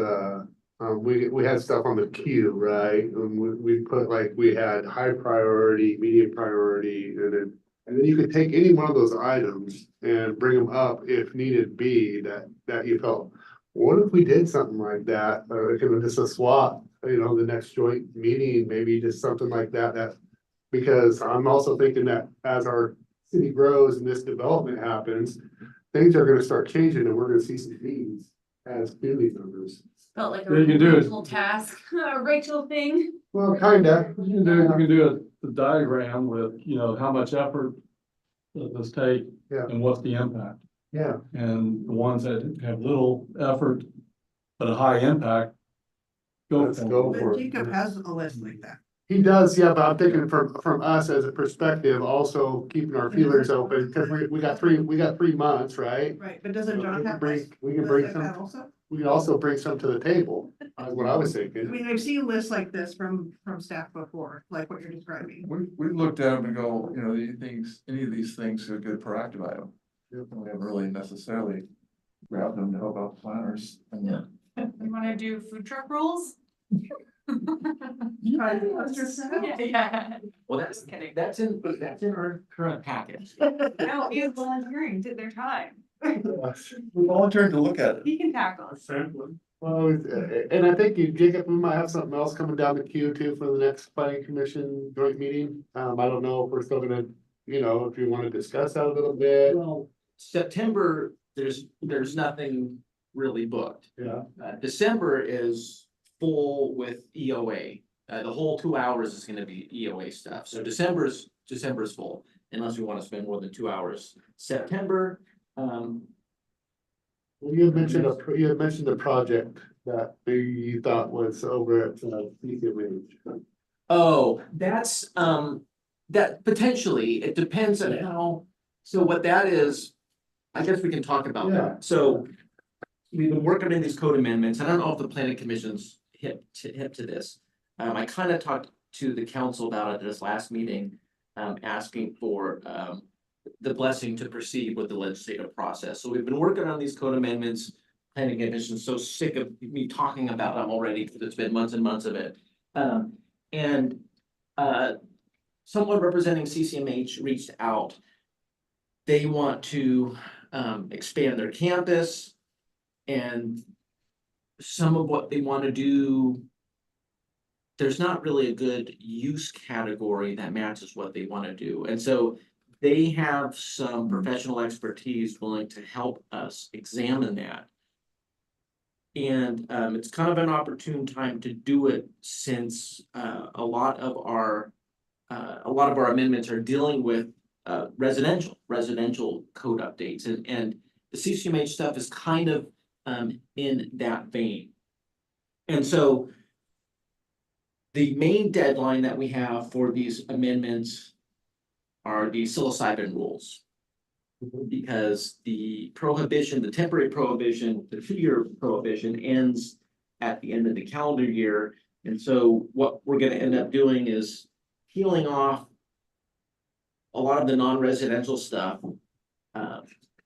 we had stuff on the queue, right? And we put we had high priority, medium priority, and then you could take any one of those items and bring them up if needed be, that you felt. What if we did something like that, or just a swap, the next joint meeting, maybe just something like that, because I'm also thinking that as our city grows and this development happens, things are gonna start changing and we're gonna see some needs as community members. Felt like a Yeah, you can do it. Rachel task, a Rachel thing. Well, kinda. You can do a diagram with, how much effort does this take? Yeah. And what's the impact? Yeah, And the ones that have little effort, but a high impact. Let's go But for it. Jacob has a list like that. He does, yeah, but I'm thinking from us as a perspective, also keeping our feelers open, because we got 3 months, right? Right, but doesn't John have? We can bring lists like that some, also? we can also bring some to the table, is what I was I thinking. mean, I've seen lists like this from staff before, like what you're describing. We looked at them and go, any of these things are a good proactive item. Yep. We haven't really necessarily grabbed them to help out planners. And You wanna do food truck rules? Yeah. Well, that's in our current package. No, he is volunteering to their time. We volunteered to look at it. He can tackle. Well, and I think you, Jacob, we might have something else coming down the queue too for the next planning commission joint meeting. I don't know if we're still gonna, if you wanna discuss that a little bit. Well, September, there's nothing really booked. Yeah. December is full with EOA. The whole 2 hours is gonna be EOA stuff. So December's full, unless we wanna spend more than 2 hours. September, Well, you had mentioned the project that you thought was over at CCMH. oh, that's, that potentially, it depends on how, so what that is, I guess we can talk about Yeah. that. So we've been working on these code amendments. I don't know if the planning commission's hip to this. I kind of talked to the council about it at this last meeting, asking for, the blessing to proceed with the legislative process. So we've been working on these code amendments. Planning commission's so sick of me talking about them already, because it's been months and months of it. And someone representing CCMH reached out. They want to expand their campus, and some of what they want to do, there's not really a good use category that matches what they want to do. And so they have some professional expertise willing to help us examine that. And it's kind of an opportune time to do it, since a lot of our amendments are dealing with residential code updates, and the CCMH stuff is kind of in that vein. And so the main deadline that we have for these amendments are the psilocybin rules. Because the temporary prohibition, the 2-year prohibition ends at the end of the calendar year. And so what we're gonna end up doing is peeling off a lot of the non-residential stuff,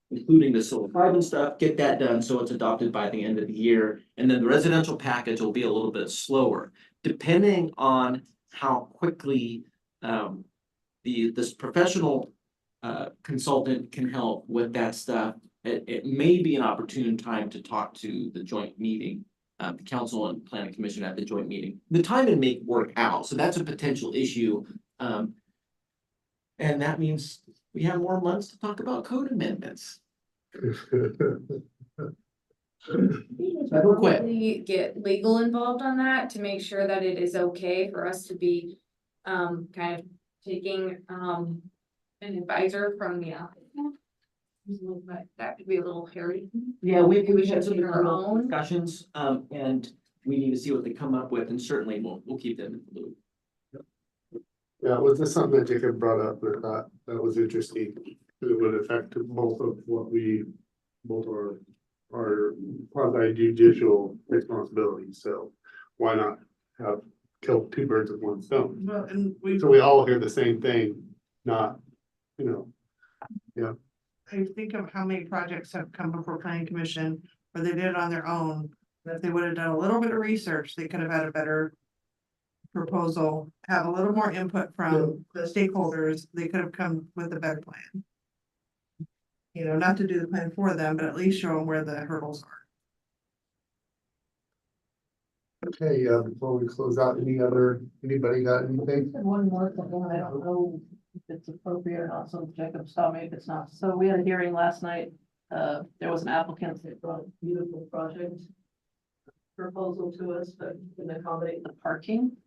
including the psilocybin stuff, get that done so it's adopted by the end of the year. And then the residential package will be a little bit slower, depending on how quickly this professional consultant can help with that stuff. It may be an opportune time to talk to the joint meeting, the council and planning commission at the joint meeting. The timing may work out, so that's a potential issue. And that means we have more months to talk about code amendments. I don't quit. We get legal involved on that to make sure that it is okay for us to be kind of taking an advisor from the applicant. That could be a little hairy. Yeah, we should had some take our internal own. discussions, and we need to see what they come up with, and certainly we'll keep them in the loop. Yeah, it was just something that Jacob brought up, and I thought that was interesting. It would affect both of our quasi judicial responsibilities, so why not kill 2 birds with 1 stone? Well, and So we all hear the same thing, not, I think of how many projects have come before planning commission where they did it on their own. And if they would have done a little bit of research, they could have had a better proposal, have a little more input from the stakeholders, they could have come with a better plan. Not to do the plan for them, but at least show them where the hurdles are. Okay, before we close out, anybody got anything? And one more thing, I don't know if it's appropriate or not, so Jacob, stop me if it's not. So we had a hearing last night. There was an applicant that brought a beautiful project proposal to us, but couldn't accommodate the parking.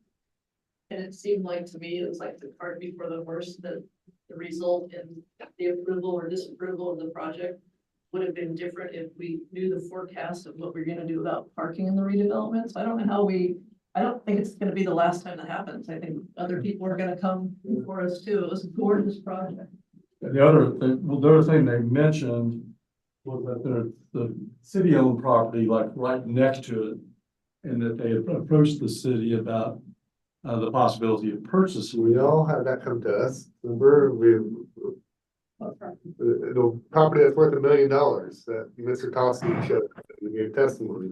And it seemed like to me, it was like the cart before the horse, that the result in the approval or disapproval of the project would have been different if we knew the forecast of what we're gonna do about parking in the redevelopment. So I don't know how I don't think it's gonna be the last time that happens. I think other people are gonna come before us too. It was a gorgeous project. And the other thing they mentioned was that the city-owned property, like right next to it, and that they approached the city about the possibility of purchasing. We all had that come to us. Remember, the property that's worth $1 million that Mr. Toski showed, and gave testimony.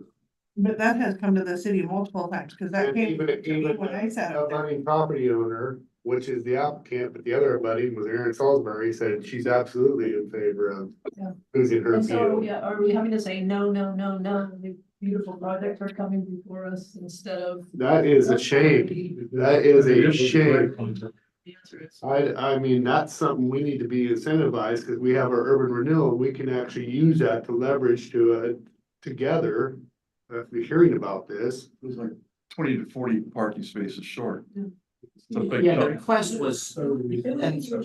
But that has come to the city multiple times, because that And came even, to me even when I sat a up there. budding property owner, which is the applicant, but the other buddy was Aaron Salisbury, said she's absolutely in favor of Yeah. losing her And so view. are we having to say, no, no, no, no, the beautiful projects are coming before us instead of? That is a shame. That is a shame. The answer is. I mean, that's something we need to be incentivized, because we have our urban renewal, we can actually use that to leverage together. If we're hearing about this, It was like 20 to 40 parking spaces short. It's a big Yeah, the jump. request was, and So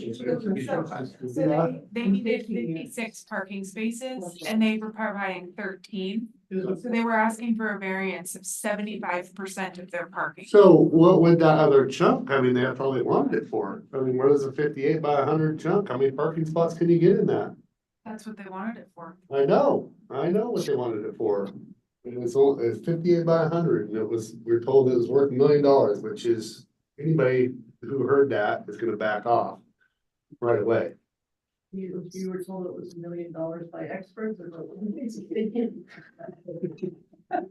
they needed 56 parking spaces and they were providing 13. So they were asking for a variance of 75% of their parking. so what would that other chunk, I mean, that's all they wanted it for. I mean, what is a 58 by 100 chunk? How many parking spots can you get in that? That's what they wanted it for. I know what they wanted it for. And it's 58 by 100, and we were told it was worth $1 million, which is, anybody who heard that is gonna back off right away. You were told it was $1 million by experts or?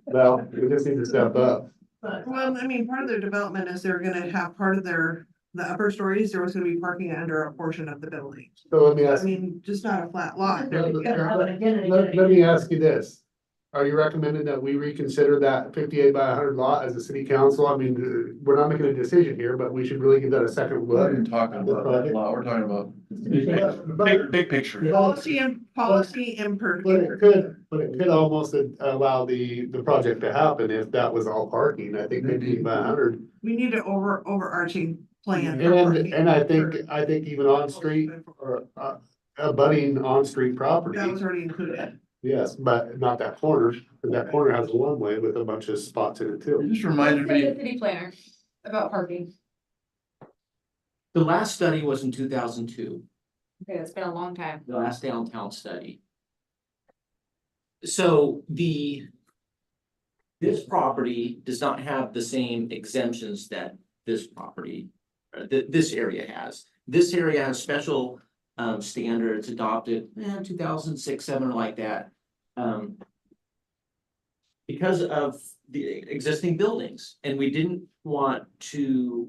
Well, we just need to step up. But Well, I mean, part of their development is they're gonna have part of the upper stories, there was gonna be parking under a portion of the building. So let me I ask, mean, just not a flat lot. you gotta have it again and again. let me ask you this. Are you recommending that we reconsider that 58 by 100 lot as a city council? I mean, we're not making a decision here, but we should really give that a second We're look. not even talking about that lot, we're talking about big picture. Policy and But it could almost allow the project to happen if that was all parking. I think 58 by 100. We need an overarching plan. for parking. And I think even on street or abutting on street property. That was already included. Yes, but not that corner, because that corner has a one way with a bunch of spots in it It too. just reminded Say the me, city planner about parking. the last study was in 2002, Okay, it's been a long time. the last downtown study. So this property does not have the same exemptions that this property, this area has. This area has special standards adopted in 2006, 7, like that. Because of the existing buildings, and we didn't want to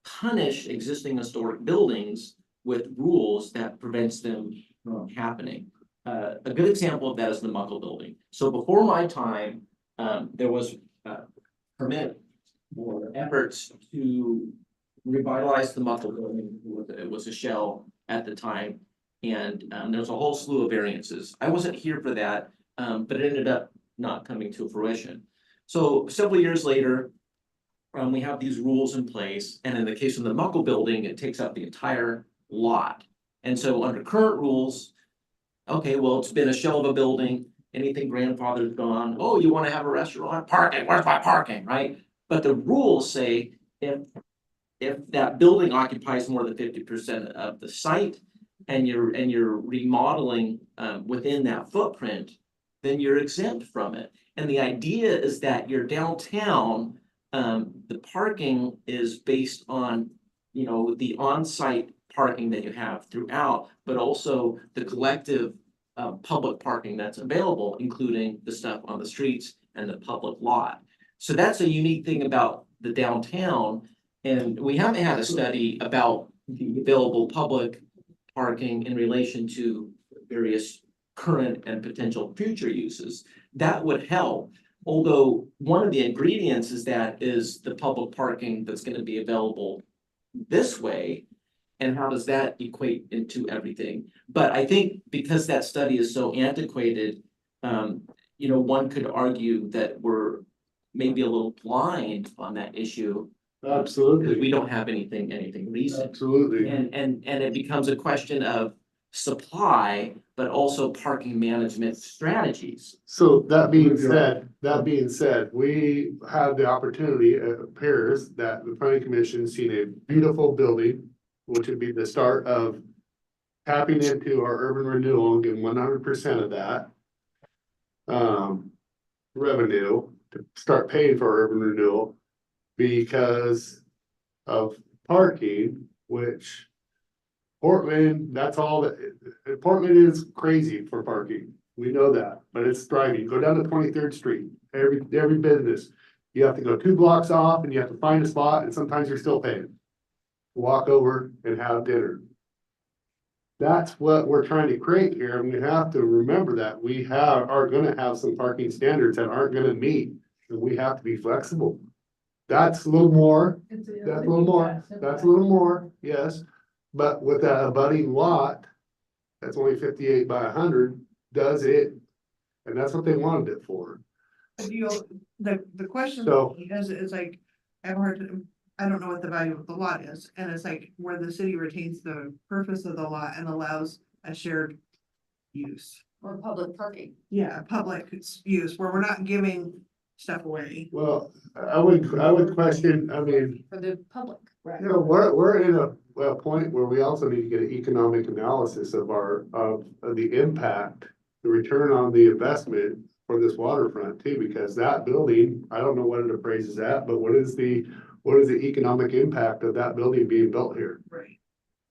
punish existing historic buildings with rules that prevents them from happening. A good example of that is the Muckle Building. So before my time, there was permit or efforts to revitalize the Muckle Building. It was a shell at the time, and there was a whole slew of variances. I wasn't here for that, but it ended up not coming to fruition. So several years later, we have these rules in place, and in the case of the Muckle Building, it takes up the entire lot. And so under current rules, okay, well, it's been a shell of a building, anything grandfathered gone, oh, you wanna have a restaurant, parking, where's my parking, right? But the rules say if that building occupies more than 50% of the site and you're remodeling within that footprint, then you're exempt from it. And the idea is that your downtown, the parking is based on, you know, the on-site parking that you have throughout, but also the collective public parking that's available, including the stuff on the streets and the public lot. So that's a unique thing about the downtown. And we haven't had a study about the available public parking in relation to various current and potential future uses. That would help. Although one of the ingredients is the public parking that's going to be available this way. And how does that equate into everything? But I think because that study is so antiquated, you know, one could argue that we're maybe a little blind on that issue. Because Absolutely, we don't have anything recent. absolutely. And it becomes a question of supply, but also parking management strategies. So that being said, we had the opportunity, it appears that the planning commission seen a beautiful building, which would be the start of tapping into our urban renewal and getting 100% of that revenue to start paying for our urban renewal because of parking, which Portland, that's all that, Portland is crazy for parking. We know that, but it's thriving. Go down to 23rd Street, every business. You have to go 2 blocks off and you have to find a spot and sometimes you're still paying. Walk over and have dinner. That's what we're trying to create here, and we have to remember that we are gonna have some parking standards that aren't gonna meet, and we have to be flexible. That's a little more, that's a little more, yes, but with that abutting lot, that's only 58 by 100, does it? And that's what they wanted it for. The question So- is like, I've heard, I don't know what the value of the lot is, and it's like where the city retains the purpose of the lot and allows a shared use. Or public parking. Yeah, public use, where we're not giving stuff away. Well, I would question, I mean, For the public. you know, we're in a point where we also need to get an economic analysis of of the impact, the return on the investment for this waterfront too, because that building, I don't know what it appraises at, but what is the economic impact of that building being built here? Right.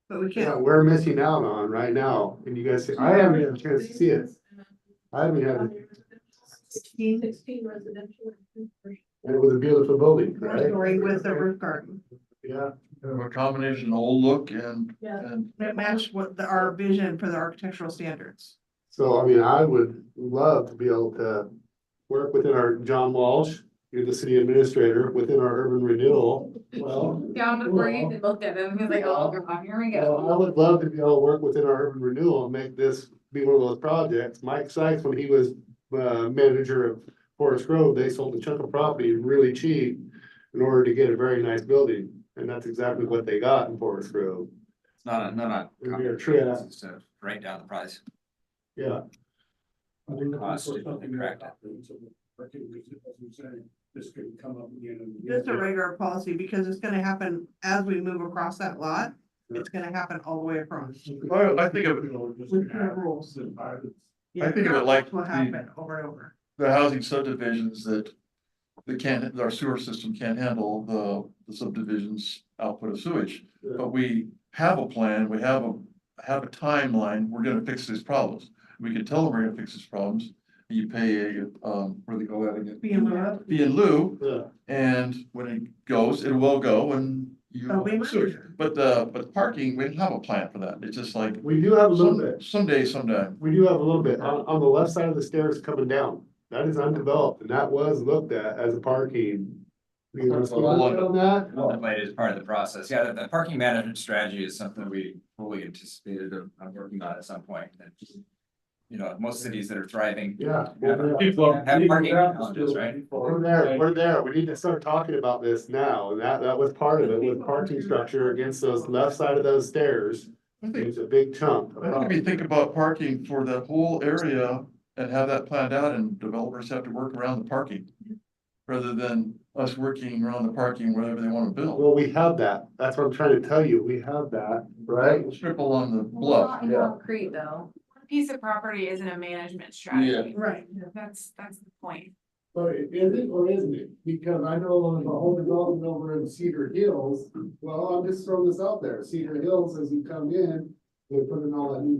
But we Yeah, can't, we're missing out on right now, and you guys, I haven't had a chance to see it. I haven't had, Sixteen residential. it was a beautiful building, one right? story with the roof garden, Yeah, Kind of a combination of old look and, Yeah. and that matched what our vision for the architectural standards. so I mean, I would love to be able to work within our, John Walsh, you're the city administrator, within our urban renewal. Well, Down to breathe and looked at them, he was like, oh, here we well, go. I would love to be able to work within our urban renewal and make this be one of those projects. Mike Sykes, when he was manager of Forest Grove, they sold a chunk of property really cheap in order to get a very nice building. And that's exactly what they got in Forest Grove. It's not. You're true. It's just to write down the price. Yeah, I think Cost to correct it. This could come up again. Just a regular policy, because it's gonna happen as we move across that lot, it's gonna happen all the way across. I think of it, With current rules. I think of it like What the- happened over and over. the housing subdivisions that our sewer system can't handle the subdivisions output of sewage. Yeah. But we have a plan, we have a timeline, we're gonna fix these problems. We can tell them we're gonna fix these problems. You pay where they go at again? Be in lieu of. Be in lieu, yeah. and when it goes, it will go and you. But we sewage. But parking, we don't have a plan for that. It's just like We do have a little bit. someday. We do have a little bit on the left side of the stairs coming down. That is undeveloped and that was looked at as a parking. You want to speak on that? Contemplated as part of the process. Yeah, the parking management strategy is something we fully anticipated of working on at some point. And, you know, most cities that are thriving. Yeah. Have parking challenges, right? We're there. We need to start talking about this now. And that was part of it with parking structure against those left side of those stairs. It's a big chunk. I think we think about parking for that whole area and have that planned out, and developers have to work around the parking. Rather than us working around the parking wherever they wanna build. Well, we have that. That's what I'm trying to tell you. We have that, right? Strip along the Not bluff, in Yeah. concrete though. One piece of property isn't a management strategy. Right. That's the point. But is it or isn't it? Because I know on the whole development over in Cedar Hills, well, I'm just throwing this out there. Cedar Hills, as you come in, they put in all that new,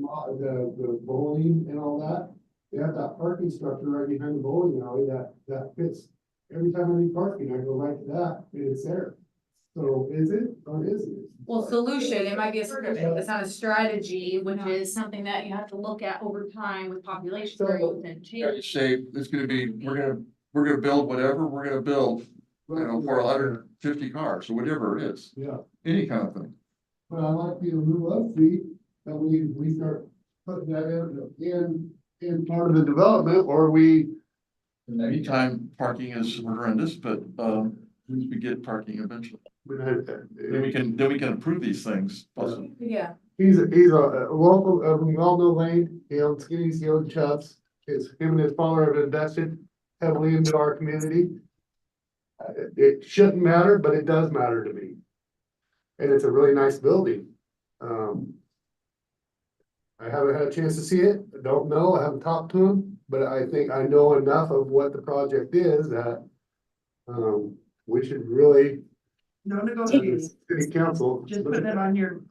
the bowling and all that. They have that parking structure right behind the bowling alley that fits. Every time I need parking, I go right to that and it's there. So is it or isn't it? Well, solution, it might be a solution, it's not a strategy, which is something that you have to look at over time with population growth and yeah, you change. say it's gonna be, we're gonna build whatever we're gonna build, for 150 cars or whatever it is, Yeah, any kind of thing. but I like the new love fee that we start putting that in part of the development or we. Anytime parking is horrendous, but, at least we get parking eventually. Then we can improve these things, possibly. Yeah, He's a local, we all know Lane, he owns Skinny's, he owns Chubb's, him and his father have invested heavily into our community. It shouldn't matter, but it does matter to me. And it's a really nice building. I haven't had a chance to see it, I don't know, I haven't talked to him, but I think I know enough of what the project is that we should really, No negotiating, city council. just put it on your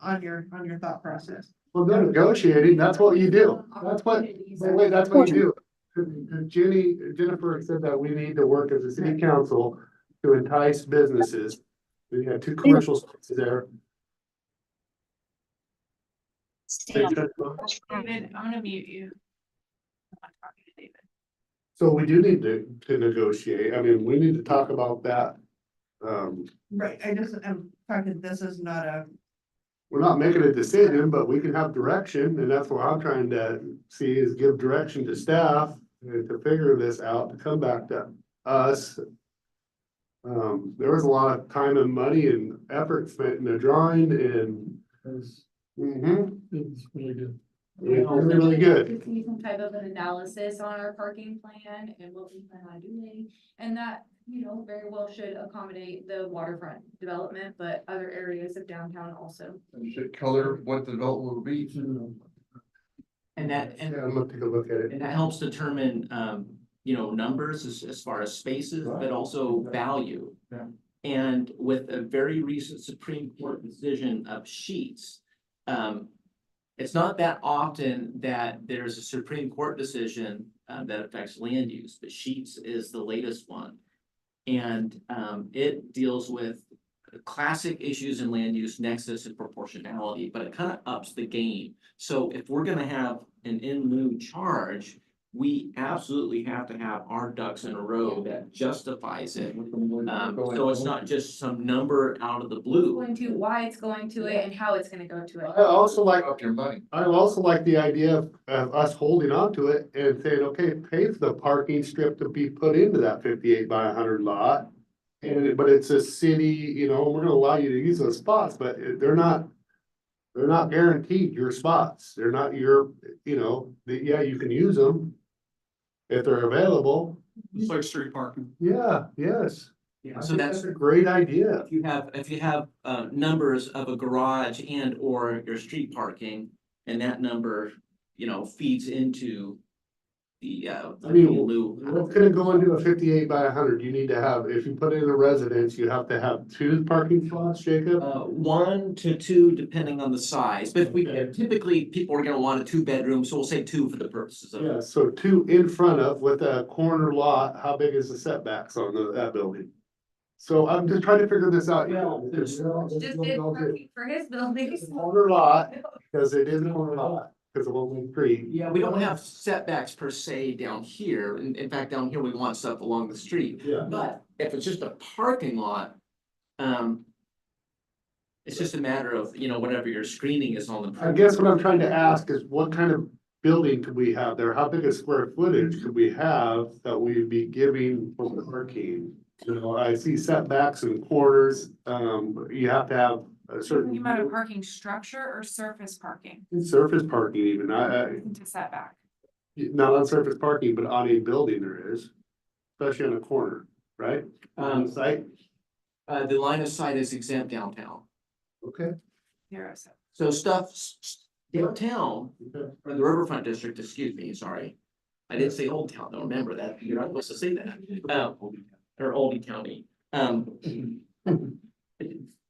thought process. Well, they're negotiating, that's what you do. That's what, wait, that's what you do. Jennifer said that we need to work as a city council to entice businesses. We have 2 commercial spaces there. David, I'm gonna mute you. I'm not talking to David. So we do need to negotiate. I mean, we need to talk about that. Right, I'm talking, this is not a, We're not making a decision, but we can have direction, and that's what I'm trying to see is give direction to staff to figure this out, to come back to us. There was a lot of time and money and effort spent in the drawing and. It's really good. It's really good. To see some type of an analysis on our parking plan and what we plan on doing, and that, you know, very well should accommodate the waterfront development, but other areas of downtown also. And should color what the development will be. And that, Yeah, I'm gonna take a look at it. and that helps determine, you know, numbers as far as spaces, but also value. Yeah. And with a very recent Supreme Court decision of Sheets, it's not that often that there's a Supreme Court decision that affects land use, but Sheets is the latest one. And it deals with classic issues in land use, nexus and proportionality, but it kind of ups the game. So if we're gonna have an in lieu charge, we absolutely have to have our ducks in a row that justifies it. So it's not just some number out of the blue. Going to, why it's going to it and how it's gonna go to it. I also like, Up your money. I also like the idea of us holding on to it and saying, okay, pay for the parking strip to be put into that 58 by 100 lot. And, but it's a city, you know, we're gonna allow you to use those spots, but they're not guaranteed your spots. They're not your, you know, yeah, you can use them if they're available. It's like street parking. Yeah, yes. Yeah, I so think that's, a great idea. if you have numbers of a garage and or your street parking, and that number, you know, feeds into the I mean, in lieu. what's gonna go into a 58 by 100? You need to have, if you put it in a residence, you have to have 2 parking slots, Jacob? 1 to 2, depending on the size, but we Okay. typically, people are gonna want a 2-bedroom, so we'll say 2 for the purposes of. Yeah, so 2 in front of with a corner lot, how big is the setbacks on that building? So I'm just trying to figure this out. Yeah. Just did parking for his building. Corner lot, because it is a corner lot, because of only 3. Yeah, we don't have setbacks per se down here. In fact, down here, we want stuff along the street. Yeah. But if it's just a parking lot, it's just a matter of, you know, whatever your screening is on the. I guess what I'm trying to ask is what kind of building could we have there? How big a square footage could we have that we'd be giving for the parking? You know, I see setbacks and corners, you have to have a You certain mean a parking structure or surface parking surface parking even, to setback? not on surface parking, but on a building there is. Especially on a corner, right? On the site, The line of sight is exempt downtown. okay. So stuff downtown, Okay. or the Riverfront District, excuse me, sorry. I didn't say Old Town, don't remember that. You're not supposed to say that. Or Oldie County.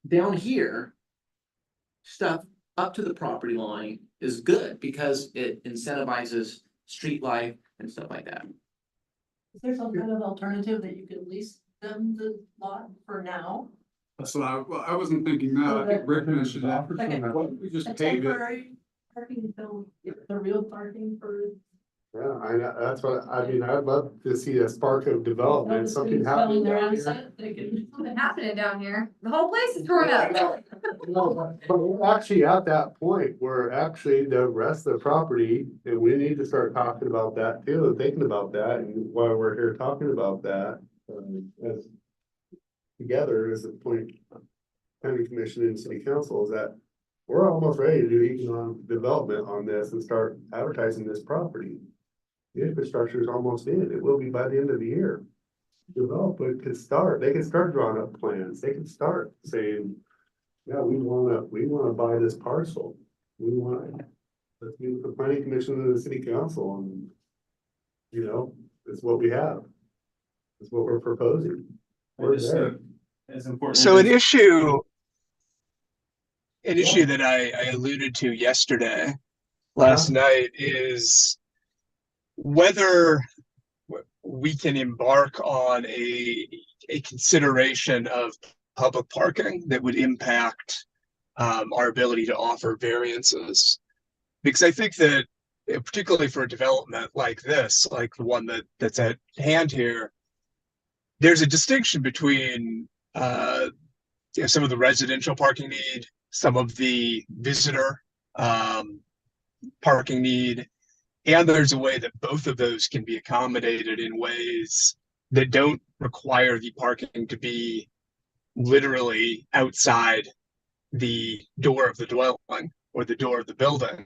Down here, stuff up to the property line is good because it incentivizes street life and stuff like that. Is there some kind of alternative that you could lease them the lot for now? That's what I wasn't thinking that. I think Rick mentioned that. We just A paved it. temporary parking until the real parking for. Yeah, I know, that's what, I mean, I'd love to see a spark of development, something happening Their down here. asset, they can. Something happening down here. The whole place is torn up. No, but we're actually at that point where actually the rest of the property, and we need to start talking about that too, and thinking about that, and why we're here talking about that. As together as a point, planning commission and city council is that we're almost ready to do economic development on this and start advertising this property. The infrastructure is almost in, it will be by the end of the year. Development could start, they can start drawing up plans, they can start saying, yeah, we wanna buy this parcel. We want, let's meet with the planning commission and the city council and, you know, it's what we have. It's what we're proposing. I We're just there. think as important. So as an it is- issue, an issue that I alluded to yesterday, last night, is whether we can embark on a consideration of public parking that would impact our ability to offer variances. Because I think that, particularly for a development like this, like the one that's at hand here, there's a distinction between some of the residential parking need, some of the visitor parking need, and there's a way that both of those can be accommodated in ways that don't require the parking to be literally outside the door of the dwelling or the door of the building.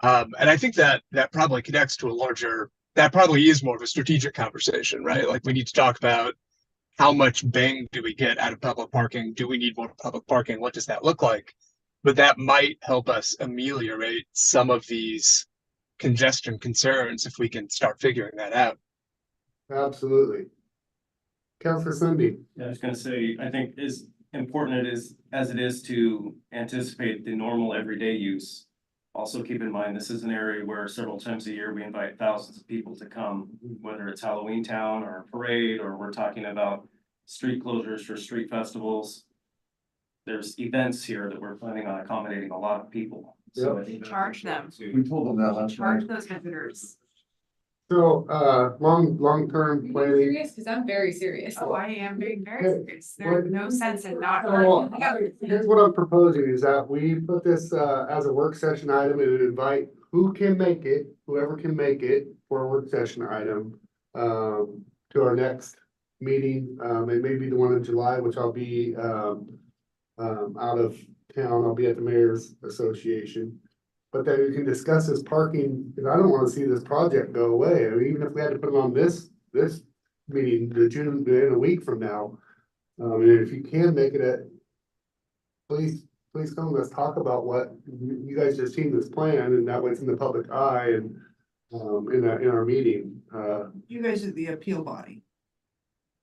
And I think that probably connects to that probably is more of a strategic conversation, right? Like we need to talk about how much bang do we get out of public parking? Do we need more public parking? What does that look like? But that might help us ameliorate some of these congestion concerns if we can start figuring that out. Absolutely. Councilor Sunday. Yeah, I was gonna say, I think as important as it is to anticipate the normal everyday use. Also keep in mind, this is an area where several times a year we invite thousands of people to come, whether it's Halloween Town or a parade, or we're talking about street closures for street festivals. There's events here that we're planning on accommodating a lot of people. So I think that's Charge them. important too. We told them that last night. Charge those visitors. So, long-term planning. Serious, cause I'm very serious. Oh, I am being very serious. What- There's no sense in not. Well, charging. here's what I'm proposing is that we put this, as a work session item and invite whoever can make it for a work session item, to our next meeting, it may be the one in July, which I'll be, out of town. I'll be at the Mayor's Association. But then we can discuss this parking, because I don't wanna see this project go away. I mean, even if we had to put it on this meeting, the June, in a week from now. And if you can make it at, please come, let's talk about what you guys just seen this plan, and that way it's in the public eye and, in our meeting. You guys are the appeal body.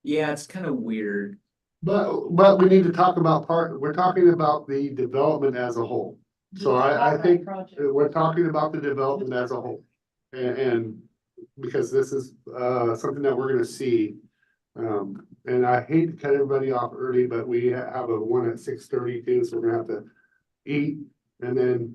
Yeah, it's kind of weird. But we need to talk about we're talking about the development as a whole. So I think we're talking about the development as a whole. And because this is, something that we're gonna see. And I hate to cut everybody off early, but we have a one at 6:30 too, so we're gonna have to eat and then,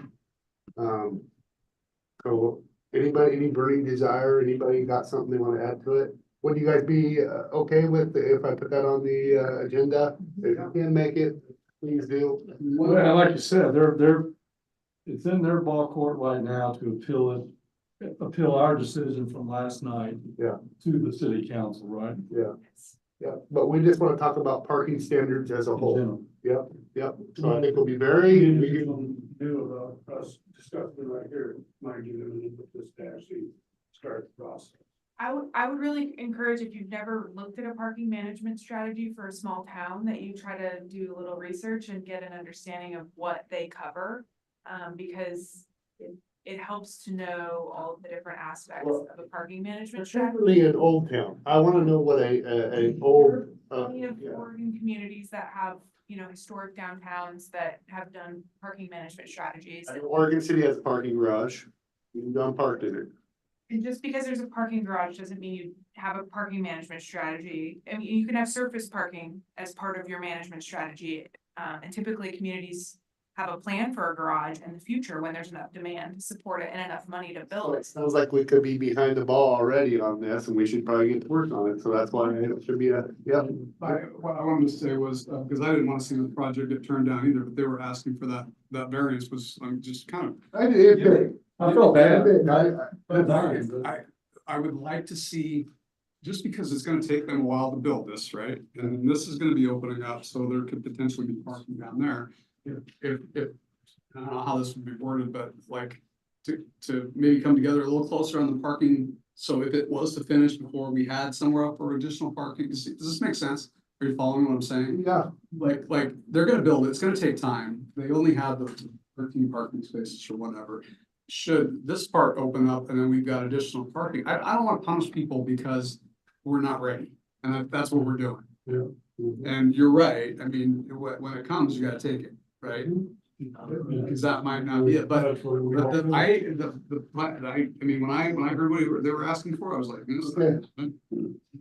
so any burning desire, anybody got something they wanna add to it? Would you guys be, okay with if I put that on the, agenda? If you can make it, please do. Well, like you said, it's in their ball court right now to appeal our decision from last night. Yeah. To the city council, right? Yeah, but we just wanna talk about parking standards as a whole. Yep. So I think we'll be very. New about us discussing right here, might give them a little bit this to actually start the process. I would really encourage, if you've never looked at a parking management strategy for a small town, that you try to do a little research and get an understanding of what they cover. Because it helps to know all of the different aspects of a parking management strategy. Particularly in Old Town, I wanna know what a old, Plenty of Oregon communities that have, historic downtowns that have done parking management strategies. Oregon City has a parking garage, you can go and park in it. And just because there's a parking garage doesn't mean you have a parking management strategy. I mean, you can have surface parking as part of your management strategy. And typically communities have a plan for a garage in the future when there's enough demand to support it and enough money to build it. Sounds like we could be behind the ball already on this, and we should probably get to work on it, so that's why it should be What I wanted to say was, because I didn't want to see the project get turned down either, but they were asking for that variance was, just kind of. I did. I feel bad. I would like to see, just because it's gonna take them a while to build this, right? And this is gonna be opening up, so there could potentially be parking down there. If, I don't know how this would be worded, but like, to maybe come together a little closer on the parking. So if it was to finish before we had somewhere up for additional parking, does this make sense? Are you following what I'm saying? Yeah. Like, they're gonna build it, it's gonna take time. They only have the 13 parking spaces or whatever. Should this part open up and then we've got additional parking, I don't wanna punish people because we're not ready. And that's what we're doing. Yeah. And you're right, I mean, when it comes, you gotta take it, right? because that might not be it, but the, I mean, when I heard what they were asking for, I was like, this is.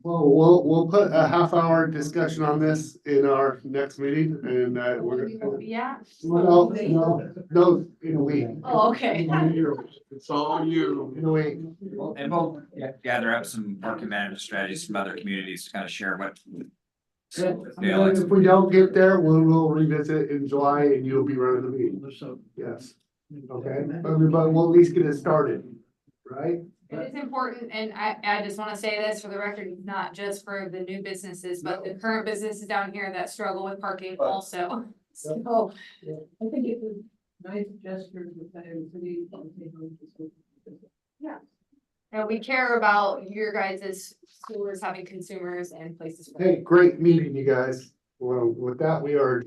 Well, we'll put a half hour discussion on this in our next meeting and we're. Yeah. No, no, in a week. Oh, okay. It's all you. In a week. And we'll gather up some parking management strategies from other communities to kind of share what. Yeah, If we don't get there, we'll revisit in July and you'll be running the meeting. So, Yes. Okay, but we'll at least get it started, right? It is important, and I just wanna say this for the record, not just for the new businesses, but the current businesses down here that struggle with parking also. So, I think it's a nice gesture to the city. yeah. And we care about your guys' stores having consumers and places. for them. Hey, great meeting, you guys. Well, with that, we are.